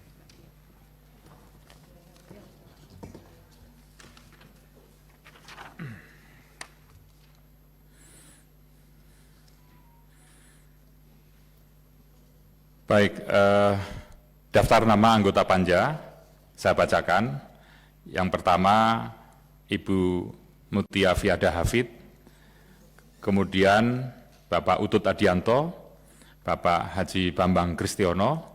Baik, daftar nama anggota panja saya bacakan. Yang pertama, Ibu Mutia Fiada Hafid, kemudian Bapak Utut Adianto, Bapak Haji Bambang Kristiono,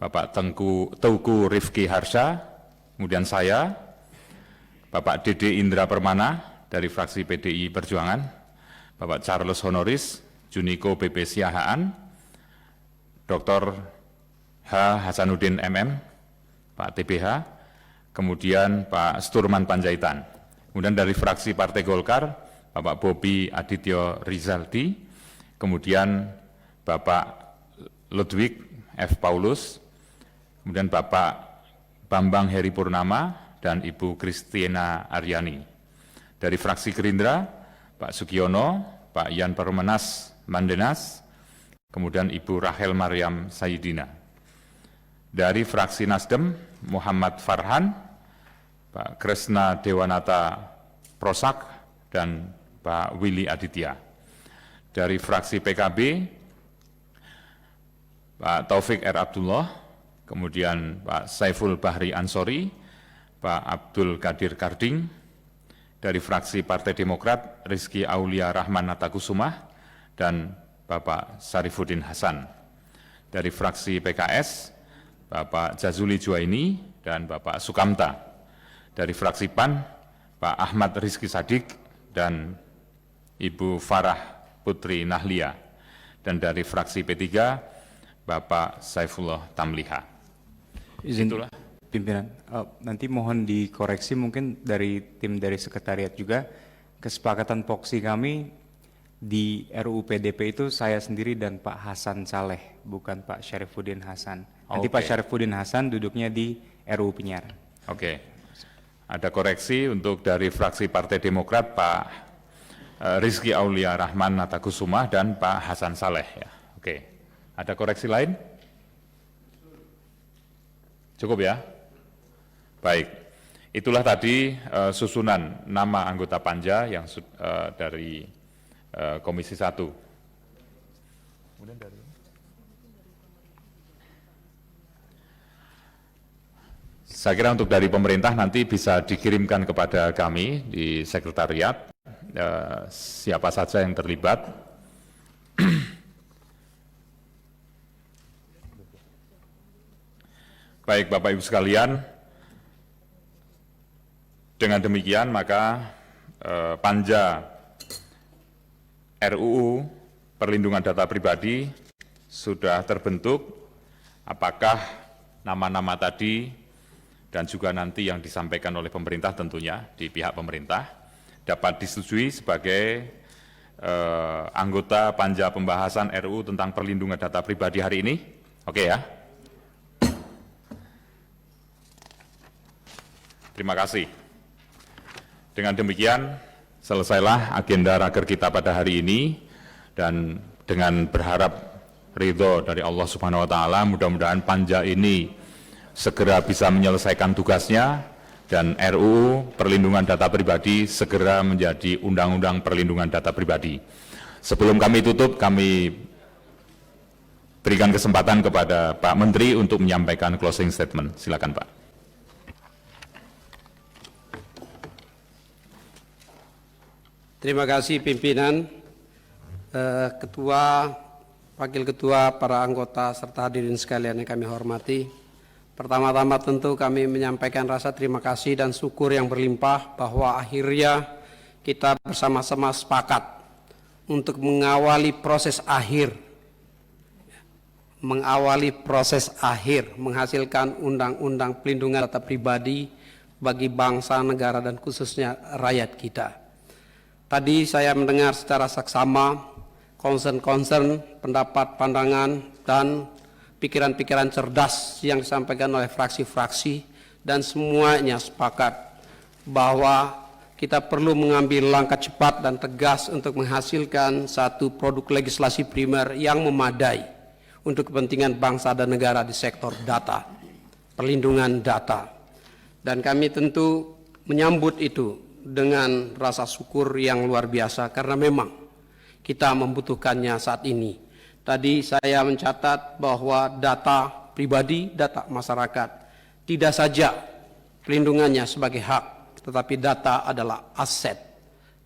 Bapak Teuku Rifki Harsha, kemudian saya, Bapak Dede Indra Permana dari fraksi PDI Perjuangan, Bapak Charles Honoris, Juniko BP Siahaan, Dr. H. Hasanuddin MM, Pak TBH, kemudian Pak Sturman Panjaitan. Kemudian dari fraksi Partai Golkar, Bapak Bobi Adityo Rizaldi, kemudian Bapak Ludwig F. Paulus, kemudian Bapak Bambang Heri Purnama, dan Ibu Kristina Aryani. Dari fraksi Gerindra, Pak Sugiono, Pak Yan Permenas Mandenas, kemudian Ibu Rahel Maryam Sayyidina. Dari fraksi Nasdem, Muhammad Farhan, Pak Kresna Dewanata Prosak, dan Pak Willy Aditya. Dari fraksi PKB, Pak Taufik R. Abdullah, kemudian Pak Saiful Bahri Ansori, Pak Abdul Qadir Karding. Dari fraksi Partai Demokrat, Rizky Aulia Rahman Natakusumah, dan Bapak Syarifuddin Hasan. Dari fraksi PKS, Bapak Jazuli Juwaini dan Bapak Sukamta. Dari fraksi PAN, Pak Ahmad Rizky Sadik dan Ibu Farah Putri Nahlia. Dan dari fraksi P3, Bapak Saifullah Tamliha. Izin pimpinan, nanti mohon dikoreksi mungkin dari tim dari sekretariat juga, kesepakatan poksi kami di RUU PDP itu saya sendiri dan Pak Hasan Saleh, bukan Pak Syarifuddin Hasan. Nanti Pak Syarifuddin Hasan duduknya di RUU Penyiaran. Oke, ada koreksi untuk dari fraksi Partai Demokrat, Pak Rizky Aulia Rahman Natakusumah dan Pak Hasan Saleh. Ya. Oke, ada koreksi lain? Cukup ya? Baik, itulah tadi susunan nama anggota panja yang dari Komisi 1. Kemudian dari saya kira untuk dari pemerintah nanti bisa dikirimkan kepada kami di sekretariat siapa saja yang terlibat. Baik Bapak Ibu sekalian, dengan demikian maka panja RUU Perlindungan Data Pribadi sudah terbentuk. Apakah nama-nama tadi dan juga nanti yang disampaikan oleh pemerintah tentunya di pihak pemerintah dapat disetujui sebagai anggota panja pembahasan RUU tentang perlindungan data pribadi hari ini? Oke ya. Terima kasih. Dengan demikian selesailah agenda raker kita pada hari ini, dan dengan berharap ridho dari Allah Subhanahu wa taala, mudah-mudahan panja ini segera bisa menyelesaikan tugasnya dan RUU Perlindungan Data Pribadi segera menjadi Undang-Undang Perlindungan Data Pribadi. Sebelum kami tutup, kami berikan kesempatan kepada Pak Menteri untuk menyampaikan closing statement. Silakan Pak. Terima kasih pimpinan, ketua, wakil ketua, para anggota serta hadirin sekalian yang kami hormati. Pertama-tama tentu kami menyampaikan rasa terima kasih dan syukur yang berlimpah bahwa akhirnya kita bersama-sama sepakat untuk mengawali proses akhir menghasilkan undang-undang pelindungan data pribadi bagi bangsa, negara, dan khususnya rakyat kita. Tadi saya mendengar secara saksama concern, pendapat, pandangan, dan pikiran-pikiran cerdas yang disampaikan oleh fraksi-fraksi, dan semuanya sepakat bahwa kita perlu mengambil langkah cepat dan tegas untuk menghasilkan satu produk legislasi primer yang memadai untuk kepentingan bangsa dan negara di sektor data, perlindungan data. Dan kami tentu menyambut itu dengan rasa syukur yang luar biasa karena memang kita membutuhkannya saat ini. Tadi saya mencatat bahwa data pribadi, data masyarakat, tidak saja pelindungannya sebagai hak, tetapi data adalah aset,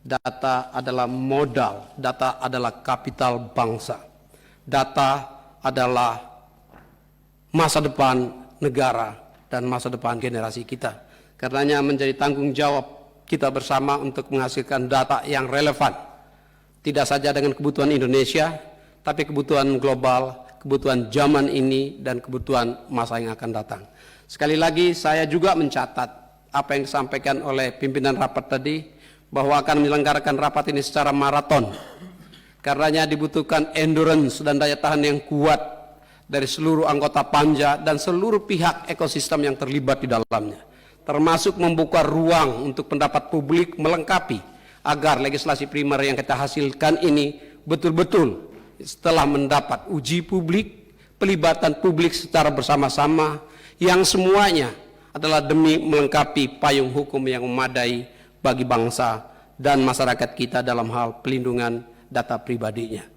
data adalah modal, data adalah kapital bangsa, data adalah masa depan negara dan masa depan generasi kita. Karenanya menjadi tanggung jawab kita bersama untuk menghasilkan data yang relevan, tidak saja dengan kebutuhan Indonesia, tapi kebutuhan global, kebutuhan zaman ini, dan kebutuhan masa yang akan datang. Sekali lagi saya juga mencatat apa yang disampaikan oleh pimpinan rapat tadi, bahwa akan menyelenggarakan rapat ini secara maraton. Karenanya dibutuhkan endurance dan daya tahan yang kuat dari seluruh anggota Panja dan seluruh pihak ekosistem yang terlibat di dalamnya. Termasuk membuka ruang untuk pendapat publik melengkapi agar legislasi primer yang kita hasilkan ini betul-betul setelah mendapat uji publik, pelibatan publik secara bersama-sama, yang semuanya adalah demi melengkapi payung hukum yang memadai bagi bangsa dan masyarakat kita dalam hal pelindungan data pribadinya.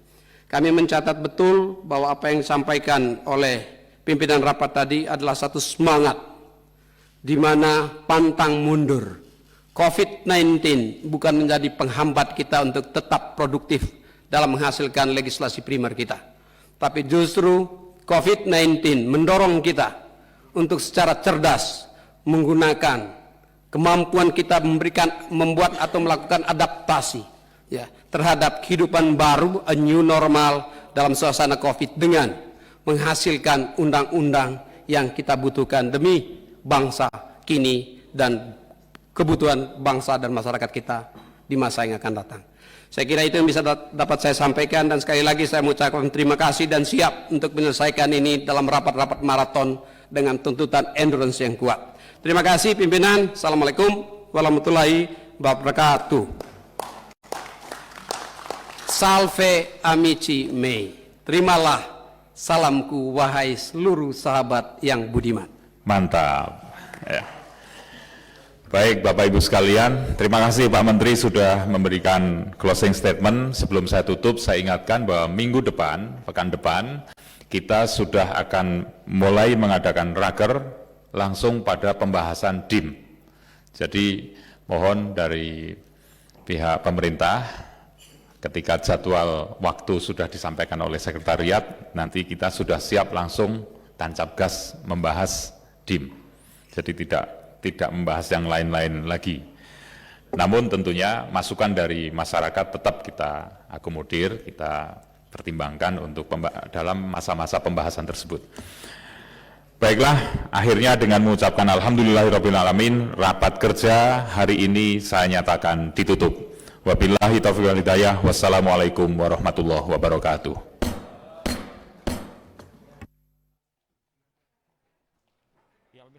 Kami mencatat betul bahwa apa yang disampaikan oleh pimpinan rapat tadi adalah satu semangat di mana pantang mundur. COVID-19 bukan menjadi penghambat kita untuk tetap produktif dalam menghasilkan legislasi primer kita, tapi justru COVID-19 mendorong kita untuk secara cerdas menggunakan kemampuan kita membuat atau melakukan adaptasi ya terhadap kehidupan baru, a new normal dalam suasana COVID, dengan menghasilkan undang-undang yang kita butuhkan demi bangsa kini dan kebutuhan bangsa dan masyarakat kita di masa yang akan datang. Saya kira itu yang bisa dapat saya sampaikan, dan sekali lagi saya mengucapkan terima kasih dan siap untuk menyelesaikan ini dalam rapat-rapat maraton dengan tuntutan endurance yang kuat. Terima kasih pimpinan. Assalamualaikum warahmatullahi wabarakatuh. Salve amici mei. Terimalah salamku wahai seluruh sahabat yang budiman. Mantap. Ya. Baik Bapak Ibu sekalian, terima kasih Pak Menteri sudah memberikan closing statement. Sebelum saya tutup, saya ingatkan bahwa minggu depan, pekan depan, kita sudah akan mulai mengadakan raker langsung pada pembahasan DIM. Jadi mohon dari pihak pemerintah, ketika jadwal waktu sudah disampaikan oleh sekretariat, nanti kita sudah siap langsung tancap gas membahas DIM. Jadi tidak membahas yang lain-lain lagi. Namun tentunya masukan dari masyarakat tetap kita akomodir, kita pertimbangkan untuk dalam masa-masa pembahasan tersebut. Baiklah, akhirnya dengan mengucapkan alhamdulillahirrabbilalamin, rapat kerja hari ini saya nyatakan ditutup. Wabillahi taufiq wal hidayah, wassalamualaikum warahmatullahi wabarakatuh.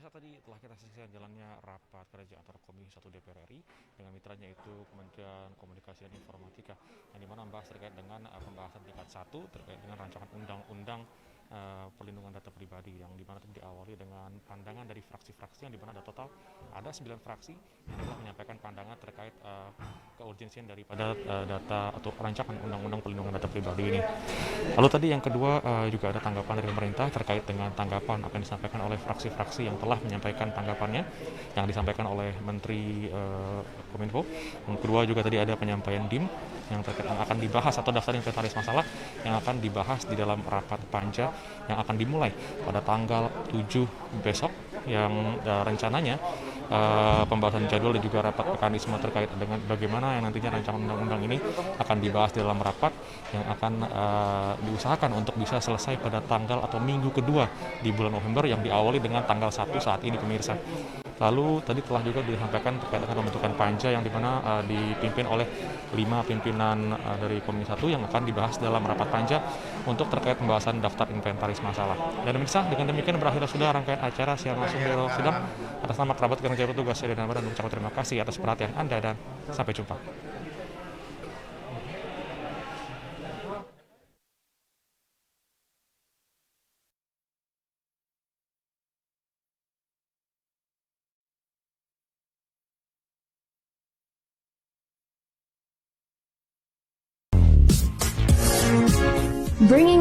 Tadi telah kita saksikan jalannya rapat kerja antara Komisi 1 DPR RI dengan mitranya itu Kementerian Komunikasi dan Informatika, yang dimana membahas terkait dengan pembahasan tingkat 1 terkait dengan rancangan undang-undang perlindungan data pribadi, yang dimana diawali dengan pandangan dari fraksi-fraksi yang dimana ada total ada 9 fraksi yang telah menyampaikan pandangan terkait keurgensian daripada data atau rancangan undang-undang pelindungan data pribadi ini. Lalu tadi yang kedua juga ada tanggapan dari pemerintah terkait dengan tanggapan apa yang disampaikan oleh fraksi-fraksi yang telah menyampaikan tanggapannya, yang disampaikan oleh Menteri Kominfo. Yang kedua juga tadi ada penyampaian DIM yang terkait yang akan dibahas atau daftar inventaris masalah yang akan dibahas di dalam rapat panja yang akan dimulai pada tanggal 7 besok, yang rencananya pembahasan jadwal dan juga rapat mekanisme terkait dengan bagaimana yang nantinya rancangan undang-undang ini akan dibahas di dalam rapat yang akan diusahakan untuk bisa selesai pada tanggal atau minggu kedua di bulan November yang diawali dengan tanggal 1 saat ini, pemirsa. Lalu tadi telah juga disampaikan terkait dengan pembentukan panja yang dimana dipimpin oleh 5 pimpinan dari Komisi 1 yang akan dibahas dalam rapat panja untuk terkait pembahasan daftar inventaris masalah. Dan pemirsa, dengan demikian berakhirlah sudah rangkaian acara siaran langsung dari ruang sidang. Atas nama kerabat kerja petugas saya dan mengucapkan terima kasih atas perhatian Anda dan sampai jumpa. Bringing